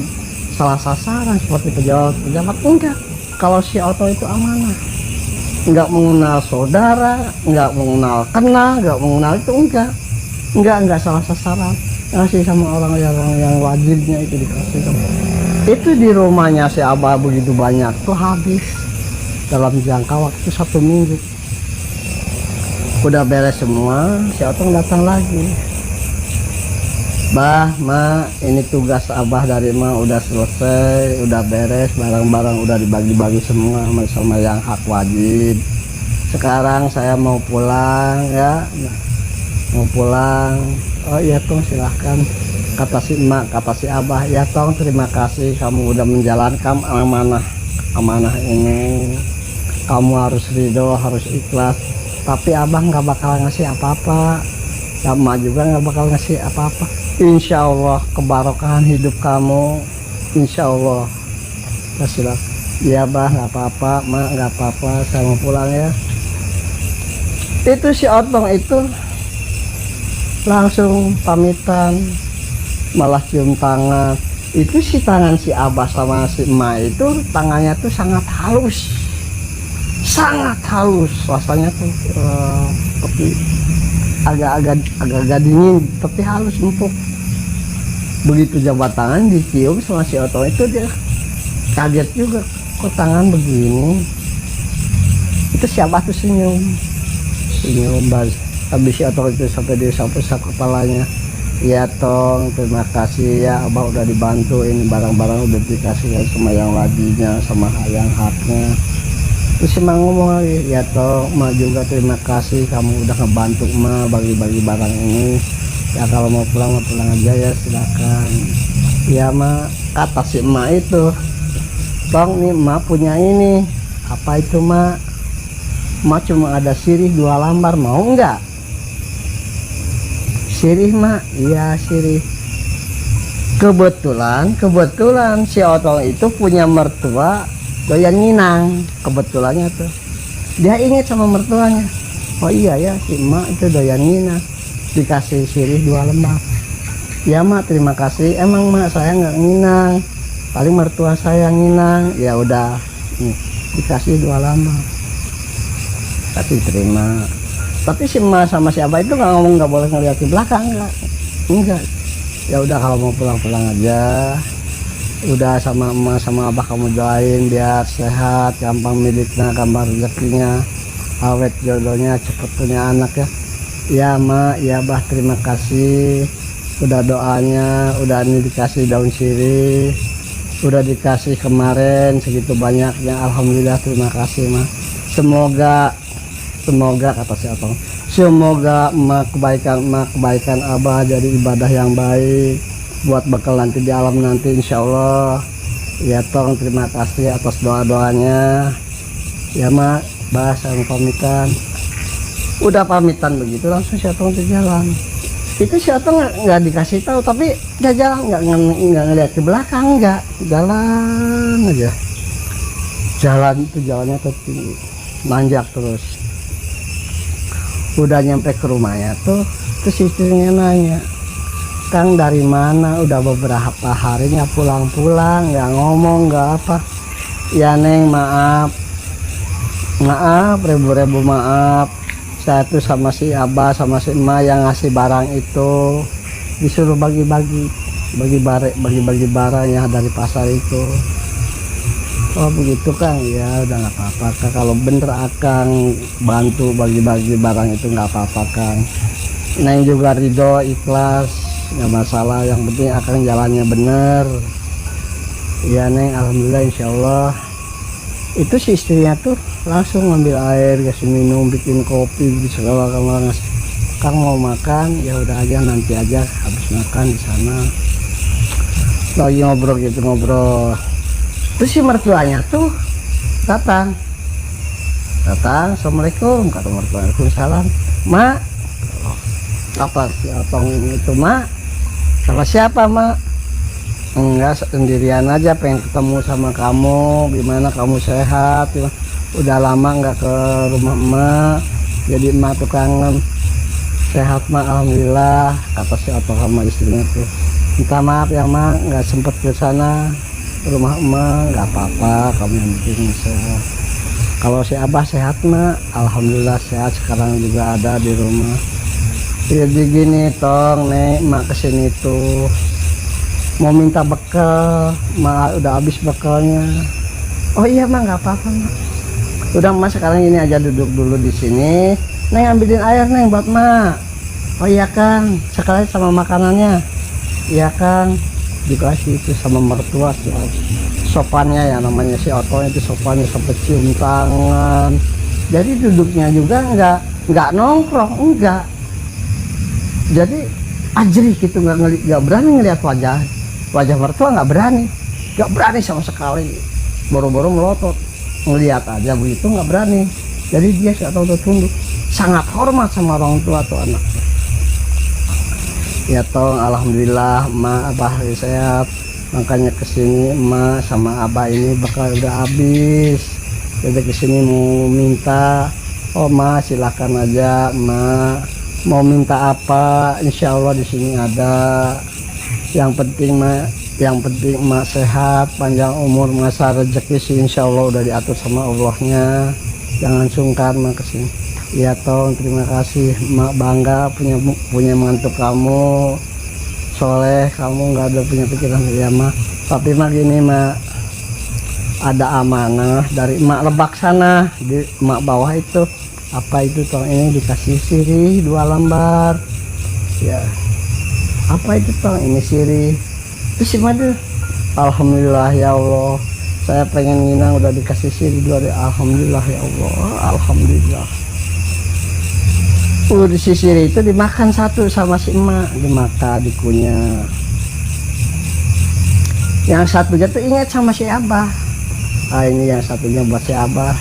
salah sasaran seperti pejabat, enggak. Kalau si Otong itu amanah, nggak mengenal saudara, nggak mengenal kenal, nggak mengenal itu, enggak salah sasaran, ngasih sama orang yang wajibnya itu dikasih sama. Itu di rumahnya si abah begitu banyak tuh, habis dalam jangka waktu 1 minggu. Udah beres semua, si Otong datang lagi. Bah, ma, ini tugas abah dari ma udah selesai, udah beres, barang-barang udah dibagi-bagi semua sama yang hak wajib. sekarang saya mau pulang ya, mau pulang. Oh iya Tong, silahkan, kata si emak, kata si abah. Ya Tong, terima kasih kamu udah menjalankan amanah ini. Kamu harus ridho, harus ikhlas. Tapi abah nggak bakal ngasih apa-apa, ya emak juga nggak bakal ngasih apa-apa. Insya Allah kebarokahan hidup kamu, insya Allah. Ya silakan. Iya bah, nggak apa-apa, mak nggak apa-apa, saya mau pulang ya. Itu si Otong itu langsung pamitan, malah cium tangan. Itu si tangan si abah sama si emak itu tangannya tuh sangat halus, rasanya tuh tapi agak dingin, tapi halus, empuk. Begitu jabat tangan dicium sama si Otong itu, dia kaget juga, kok tangan begini. Itu siapa tuh senyum habis si Otong itu sampai dia usap kepalanya. Ya Tong, terima kasih ya, abah udah dibantu, ini barang-barang udah dikasih sama yang laginya, sama yang haknya. Terus emang ngomong lagi, ya Tong, emak juga terima kasih, kamu udah ngebantu emak bagi-bagi barang ini. Ya kalau mau pulang aja ya, silakan. Ya mak, kata si emak itu, Tong nih emak punya ini. Apa itu mak? Emak cuma ada sirih 2 lembar, mau enggak? Sirih mak? Iya sirih. Kebetulan si Otong itu punya mertua doyan nginang. Kebetulannya tuh dia ingat sama mertuanya. Oh iya ya, si emak itu doyan nginang, dikasih sirih 2 lembar. Ya mak, terima kasih. Emang mak saya nggak nginang, paling mertua saya nginang. Ya udah, nih, dikasih 2 lembar. Tapi terima. Tapi si emak sama si abah itu nggak ngomong, nggak boleh ngeliat ke belakang, enggak. Ya udah kalau mau pulang aja. Udah sama emak sama abah kamu doain biar sehat, gampang miliknya, gampang rezekinya, awet jodohnya, cepet punya anak ya. Ya mak, ya abah, terima kasih. Udah doanya, udah ini dikasih daun sirih, udah dikasih kemarin segitu banyaknya, alhamdulillah, terima kasih mak. Semoga kata si Otong, semoga kebaikan abah jadi ibadah yang baik buat bekal nanti di alam nanti, insya Allah. Ya Tong, terima kasih atas doanya. Ya mak, bah, saya pamitan. Udah pamitan begitu langsung si Otong ke jalan. Itu si Otong nggak dikasih tahu, tapi dia jalan, nggak ngeliat ke belakang, nggak, jalan aja. Jalan itu jalannya tuh nanjak terus. Udah nyampe ke rumahnya tuh, terus istrinya nanya, Kang dari mana? Udah beberapa harinya pulang-pulang, nggak ngomong, nggak apa. Ya Neng, maaf, ribu-ribu maaf. Saya tuh sama si abah sama si emak yang ngasih barang itu disuruh bagi-bagi barang yang dari pasar itu. Oh begitu Kang, ya udah nggak apa-apa Kang, kalau bener Akang bantu bagi-bagi barang itu nggak apa-apa Kang. Neng juga ridho, ikhlas, nggak masalah, yang penting Akang jalannya bener. Ya Neng, alhamdulillah, insya Allah. Itu si istrinya tuh langsung ngambil air, kasih minum, bikin kopi, segala ngasih. Kang mau makan, ya udah aja, nanti aja habis makan di sana. Lagi ngobrol. Terus si mertuanya tuh datang, assalamualaikum, kata mertua. Waalaikumsalam. Mak, apa si Otong itu mak? Sama siapa mak? Enggak, sendirian aja, pengen ketemu sama kamu. Gimana kamu sehat? Udah lama nggak ke rumah emak, jadi emak tuh kangen. Sehat mak, alhamdulillah, kata si Otong sama istrinya tuh. Minta maaf ya mak, nggak sempet ke sana rumah emak. Nggak apa-apa, kamu yang penting sehat. Kalau si abah sehat mak, alhamdulillah sehat, sekarang juga ada di rumah. Jadi gini Tong, Nek, mak kesini tuh mau minta bekal, mak udah habis bekalnya. Oh iya mak, nggak apa-apa mak. Udah mak, sekarang ini aja duduk dulu di sini. Neng ambilin air Neng buat mak. Oh iya Kang, sekalian sama makanannya. Iya Kang, dikasih itu sama mertua sopannya ya, namanya si Otong itu sopannya, sampai cium tangan, Jadi duduknya juga nggak nongkrong, enggak. Jadi ajrih gitu, nggak berani ngelihat wajah mertua, nggak berani sama sekali. Boro-boro melotot, ngelihat aja begitu nggak berani. Jadi dia nggak tahu tunduk, sangat hormat sama orang tua atau anak. Ya tong, alhamdulillah emak abah sehat, makanya kesini emak sama abah ini bakal udah habis. Jadi kesini mau minta, oh ma silakan aja emak, mau minta apa insya Allah di sini ada. Yang penting emak sehat, panjang umur, masa rezeki sih insya Allah udah diatur sama Allahnya. Jangan sungkan mak kesini. Iya tong, terima kasih mak, bangga punya menantu kamu soleh, kamu nggak ada punya pikiran ya mak. Tapi mak gini mak, ada amanah dari emak Lebak sana, di emak bawah itu apa itu tong, ini dikasih sirih 2 lembar ya. Apa itu tong, ini sirih itu sih madu. Alhamdulillah ya Allah, saya pengen nginang udah dikasih sirih 2. Alhamdulillah ya Allah, alhamdulillah. Di sisir itu dimakan 1 sama si emak, dimakan dikunyah. Yang satunya tuh ingat sama si abah. Ini yang satunya buat si abah.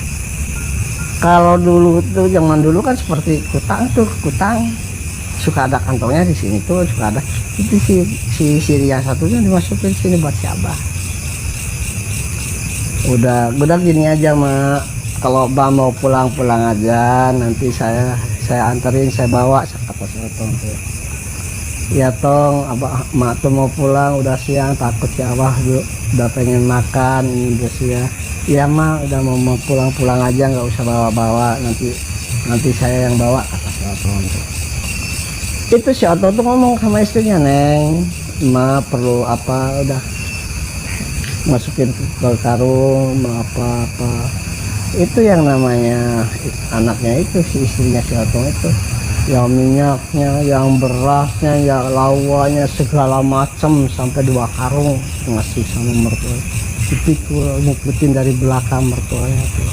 Kalau dulu tuh zaman dulu kan seperti kutang suka ada kantongnya di sini tuh, suka ada itu si siri yang satunya dimasukin sini buat si abah. Udah gini aja mak, kalau abah mau pulang aja, nanti saya anterin, saya bawa kata si Otong tuh. Ya tong, abah mak tuh mau pulang udah siang, takut si abah udah pengen makan ini udah siang. Ya mak udah mau pulang aja, nggak usah bawa nanti saya yang bawa kata si Otong tuh. Itu si Otong tuh ngomong sama istrinya, Neng mak perlu apa udah masukin ke karung apa itu yang namanya anaknya itu, si istrinya si Otong itu, yang minyaknya, yang berasnya, yang lawanya, segala macam sampai 2 karung ngasih sama mertua. Dipikul ngikutin dari belakang mertuanya tuh.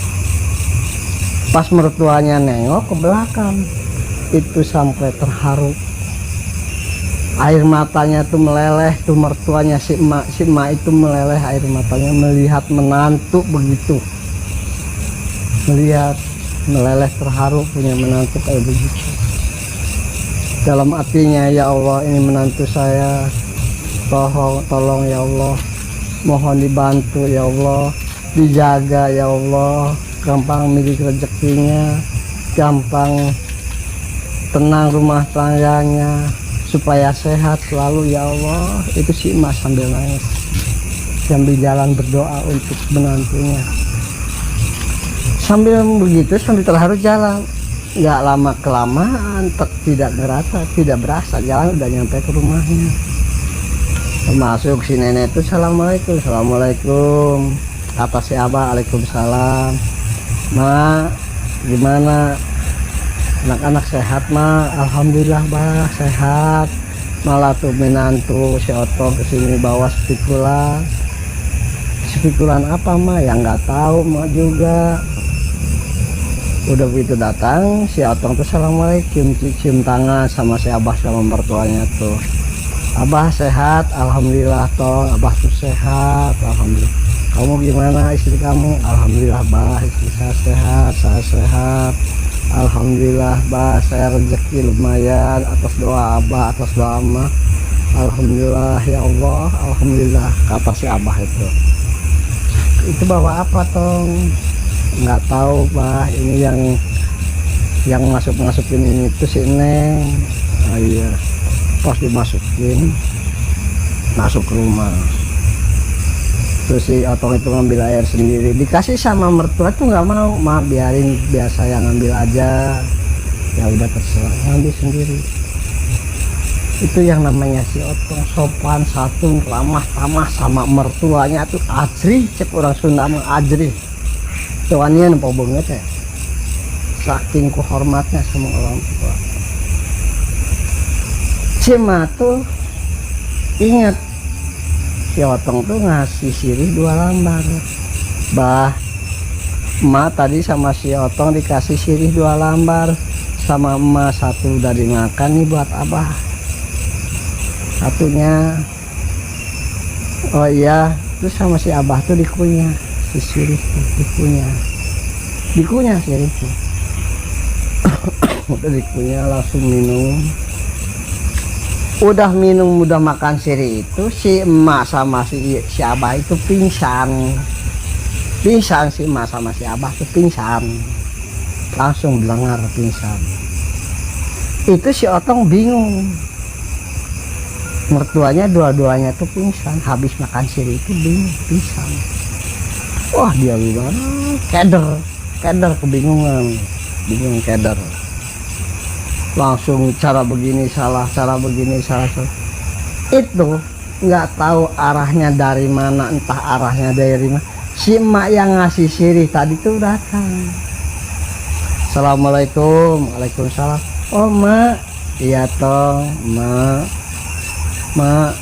Pas mertuanya nengok ke belakang itu sampai terharu, air matanya tuh meleleh tuh, mertuanya si emak itu meleleh air matanya melihat menantu begitu. Melihat meleleh terharu punya menantu kayak begitu. Dalam hatinya, ya Allah ini menantu saya, tolong ya Allah, mohon dibantu ya Allah, dijaga ya Allah, gampang milik rezekinya, gampang tenang rumah tangganya, supaya sehat selalu ya Allah. Itu si emak sambil nangis, sambil jalan berdoa untuk menantunya. Sambil begitu, sambil terharu jalan. Nggak lama kelamaan tidak berasa jalan udah nyampe ke rumahnya. Masuk si nenek itu, assalamualaikum kata si abah. Waalaikumsalam. Ma gimana anak-anak sehat ma? Alhamdulillah bah sehat. Malah tuh menantu si Otong kesini bawa spikulan apa ma? Yang nggak tahu ma juga. Udah begitu datang si Otong tuh assalamualaikum, cium tangan sama si abah sama mertuanya tuh. Abah sehat, alhamdulillah tong, abah tuh sehat, alhamdulillah. Kamu gimana istri kamu? Alhamdulillah bah, istri saya sehat, alhamdulillah bah, saya rezeki lumayan atas doa abah, atas doa emak. Alhamdulillah ya Allah, alhamdulillah kata si abah itu. Itu bawa apa tong? Nggak tahu bah, ini yang masukin ini tuh si Neng. Oh iya, pas dimasukin masuk ke rumah, terus si Otong itu ngambil air sendiri, dikasih sama mertua tuh nggak mau, mah biarin biasa yang ngambil aja, ya udah terserah ngambil sendiri. Itu yang namanya si Otong, sopan santun, ramah tamah sama mertuanya tuh ajrih, cek orang Sunda mah ajrih. Tuannya nampak banget ya, saking kehormatnya sama orang tua. Cima tuh ingat si Otong tuh ngasih sirih 2 lembar. Bah emak tadi sama si Otong dikasih sirih 2 lambar, sama emak 1 udah dimakan nih buat abah, satunya. Oh iya, terus sama si abah tuh dikunyah si sirih tuh, dikunyah sirih tuh. Udah dikunyah langsung minum. Udah minum, udah makan sirih itu, si emak sama si abah itu pingsan si emak sama si abah tuh pingsan, langsung belengar pingsan. Itu si Otong bingung, mertuanya dua-duanya tuh pingsan, habis makan sirih itu bingung pingsan. Wah dia gimana, keder kebingungan, bingung keder. Langsung cara begini salah, itu nggak tahu arahnya dari mana, entah arahnya dari mana. Si emak yang ngasih sirih tadi tuh datang. Assalamualaikum. Waalaikumsalam. Oh mak, iya Tong, mak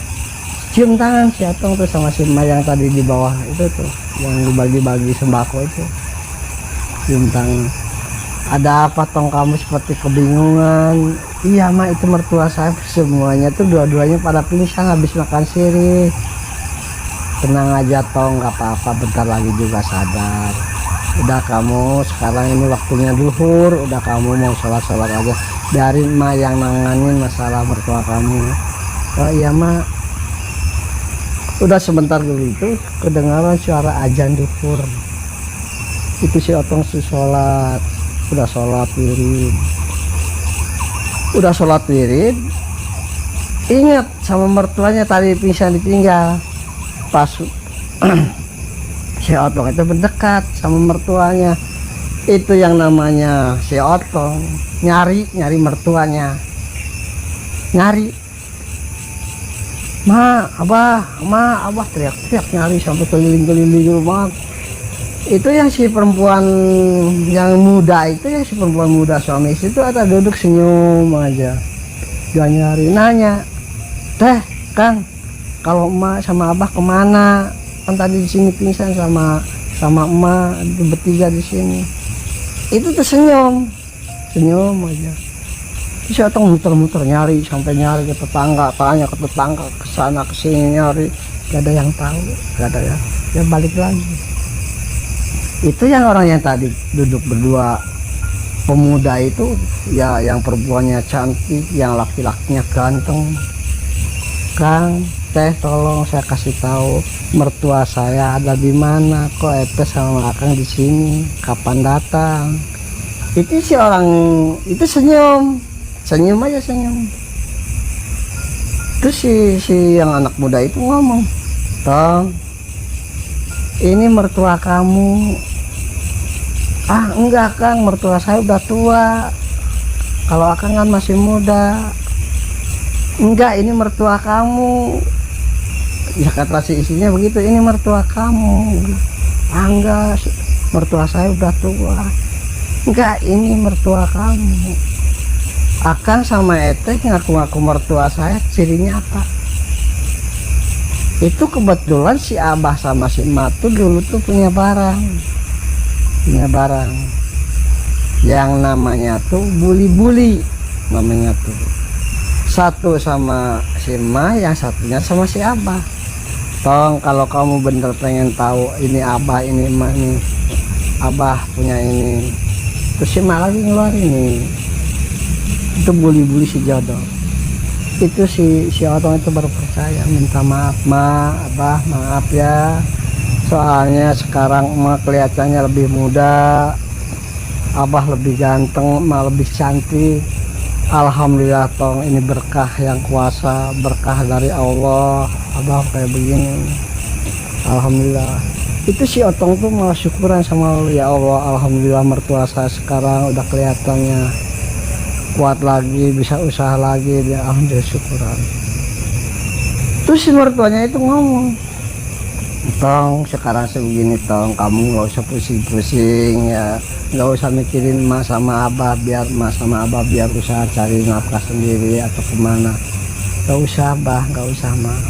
cium tangan si Atong tuh sama si emak yang tadi di bawah itu tuh, yang dibagi-bagi sembako itu, cium tangan. Ada apa Tong, kamu seperti kebingungan? Iya mak, itu mertua saya semuanya tuh dua-duanya pada pingsan habis makan sirih. Tenang aja Tong, gak apa-apa, bentar lagi juga sadar. Udah kamu sekarang ini waktunya duhur, udah kamu mau sholat aja, biarin mak yang nanganin masalah mertua kamu. Oh iya mak. Udah sebentar dulu itu kedengaran suara azan duhur. Itu si Otong sholat. Udah sholat wirid, ingat sama mertuanya tadi pingsan ditinggal. Pas si Otong itu mendekat sama mertuanya, itu yang namanya si Otong nyari mertuanya, nyari abah teriak-teriak nyari sampai keliling-keliling rumah. Itu yang si perempuan yang muda itu, yang si perempuan muda suami istri itu ada duduk senyum aja, gak nyari. Nanya, teh Kang, kalau emak sama abah kemana? Kan tadi di sini pingsan sama emak, itu bertiga di sini. Itu tuh senyum aja. Terus Otong muter-muter nyari sampai nyari ke tetangga, tanya ke tetangga, ke sana ke sini nyari, gak ada yang tahu, gak ada ya balik lagi. Itu yang orang yang tadi duduk berdua pemuda itu, ya yang perempuannya cantik, yang laki-lakinya ganteng. Kang, teh tolong saya kasih tahu mertua saya ada di mana, kok Ete sama Akang di sini, kapan datang? Itu si orang itu senyum aja. Terus si yang anak muda itu ngomong, Tong, ini mertua kamu. Ah enggak Kang, mertua saya udah tua, kalau Akang kan masih muda. Enggak, ini mertua kamu. Ya kata si istrinya begitu, ini mertua kamu. Ah enggak, mertua saya udah tua. Enggak, ini mertua kamu. Akang sama Ete ngaku-ngaku mertua saya, cirinya apa? Itu kebetulan si abah sama si emak tuh dulu tuh punya barang yang namanya tuh buli-buli, namanya tuh. Satu sama si emak, yang satunya sama si abah. Tong, kalau kamu bener pengen tahu ini abah ini emak nih, abah punya ini. Terus si emak lagi ngeluarin nih, itu buli-buli si jodoh. Itu si Otong itu baru percaya, minta maaf mak, abah maaf ya, soalnya sekarang emak kelihatannya lebih muda, abah lebih ganteng, emak lebih cantik. Alhamdulillah Tong, ini berkah yang kuasa, berkah dari Allah, abah kayak begini. Alhamdulillah. Itu si Otong tuh malah syukuran sama Allah, ya Allah, alhamdulillah mertua saya sekarang udah kelihatannya kuat lagi, bisa usaha lagi, dia alhamdulillah syukuran. Terus si mertuanya itu ngomong, Tong, sekarang sebegini Tong, kamu nggak usah pusing-pusing ya, nggak usah mikirin emak sama abah, biar emak sama abah biar usaha cari nafkah sendiri atau kemana. Nggak usah abah, nggak usah mak.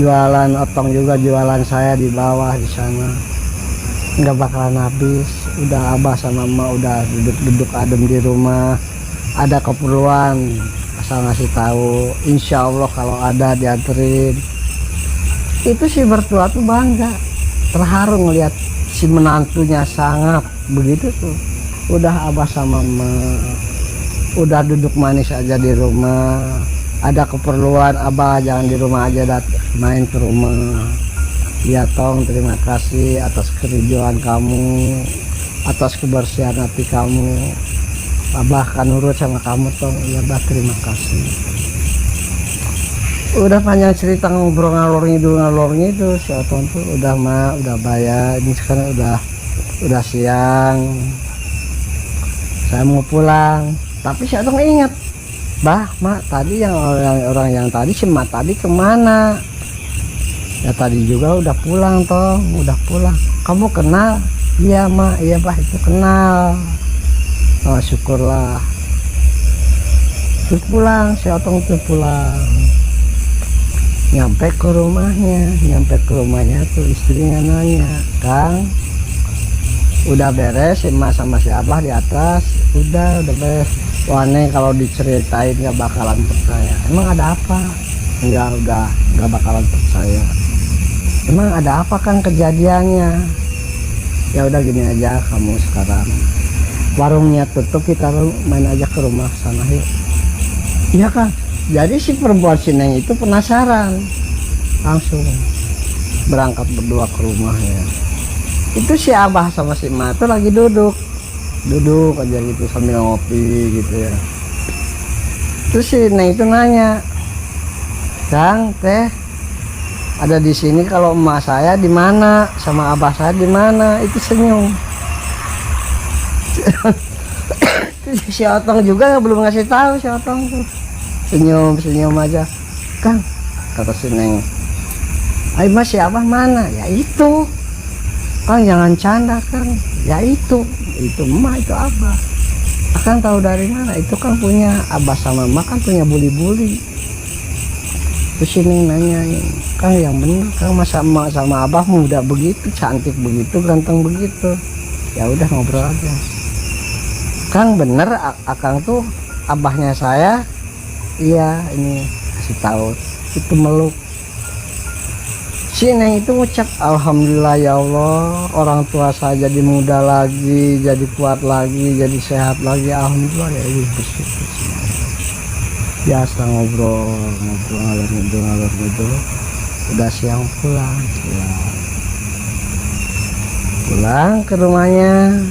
Jualan Otong juga jualan saya di bawah di sana. nggak bakalan habis. Udah abah sama emak udah duduk-duduk adem di rumah, ada keperluan asal ngasih tahu, insya Allah kalau ada dianterin. Itu si mertua tuh bangga, terharu ngelihat si menantunya sangat begitu tuh. Udah abah sama emak udah duduk manis aja di rumah, ada keperluan abah jangan di rumah aja, main ke rumah. Ya Tong, terima kasih atas keriduan kamu, atas kebersihan hati kamu. Abah kan nurut sama kamu Tong. Ya Bah, terima kasih. Udah panjang cerita ngobrol ngalor ngidul si Otong tuh udah udah bayar. Ini sekarang udah siang, saya mau pulang. Tapi si Otong ingat, Bah, Mak, tadi yang orang yang tadi si Mak tadi kemana? Ya tadi juga udah pulang Tong, udah pulang. Kamu kenal? Iya Mak, iya Bah, itu kenal. Oh syukurlah. Terus pulang, si Otong tuh pulang. Nyampe ke rumahnya tuh istrinya nanya, Kang, udah beres si Emak sama si Abah di atas? Udah beres. Wah nih kalau diceritain nggak bakalan percaya. Emang ada apa? Udah nggak bakalan percaya. Emang ada apa kan kejadiannya? Ya udah gini aja, kamu sekarang warungnya tutup, kita main aja ke rumah sana yuk. Iya kan? Jadi si perempuan si Neng itu penasaran, langsung berangkat berdua ke rumahnya. Itu si Abah sama si Emak tuh lagi duduk aja gitu sambil ngopi gitu ya. Terus si Neng itu nanya, Kang, Teh, ada di sini, kalau emak saya di mana, sama abah saya di mana? Itu senyum. Si Otong juga belum ngasih tahu, si Otong tuh senyum aja. Kang, kata si Neng, ayo Mas, si abah mana? Ya itu. Kang jangan canda Kang. Ya itu emak, itu abah. Akang tahu dari mana? Itu kan punya abah sama emak, kan punya buli-buli. Terus ini nanyain, Kang yang bener Kang, masa emak sama abah muda begitu, cantik begitu, ganteng begitu? Ya udah ngobrol aja. Kang bener Akang tuh abahnya saya. Iya, ini kasih tahu. Itu meluk. Si Neng itu ngucap, Alhamdulillah ya Allah, orang tua saya jadi muda lagi, jadi kuat lagi, jadi sehat lagi. Alhamdulillah ya, bersyukur. Biasa ngobrol ngalor ngidul. Udah siang pulang ke rumahnya.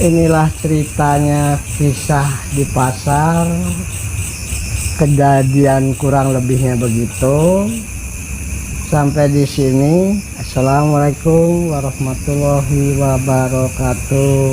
Inilah ceritanya, kisah di pasar, kejadian kurang lebihnya begitu. Sampai di sini. Assalamualaikum warahmatullahi wabarakatuh.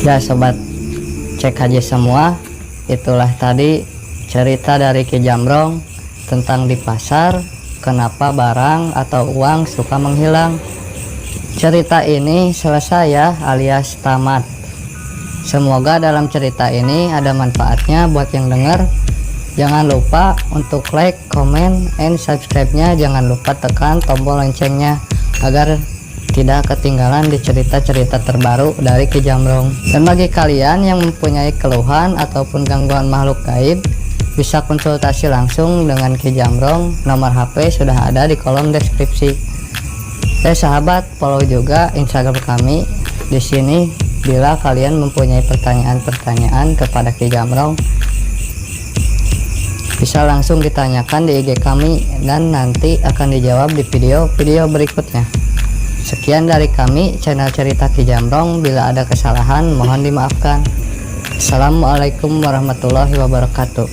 Ya sobat cek aja semua, itulah tadi cerita dari Ki Jamrong tentang di pasar kenapa barang atau uang suka menghilang. Cerita ini selesai ya, alias tamat. Semoga dalam cerita ini ada manfaatnya buat yang denger. Jangan lupa untuk like, comment, and subscribe-nya. Jangan lupa tekan tombol loncengnya agar tidak ketinggalan di cerita-cerita terbaru dari Ki Jamrong. Dan bagi kalian yang mempunyai keluhan ataupun gangguan makhluk gaib, bisa konsultasi langsung dengan Ki Jamrong. Nomor HP sudah ada di kolom deskripsi. Sahabat, follow juga Instagram kami di sini bila kalian mempunyai pertanyaan-pertanyaan kepada Ki Jamrong. Bisa langsung ditanyakan di IG kami dan nanti akan dijawab di video berikutnya. Sekian dari kami, channel Cerita Ki Jamrong. Bila ada kesalahan, mohon dimaafkan. Assalamualaikum warahmatullahi wabarakatuh.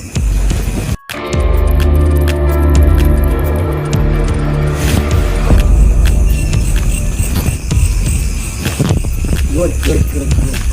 good.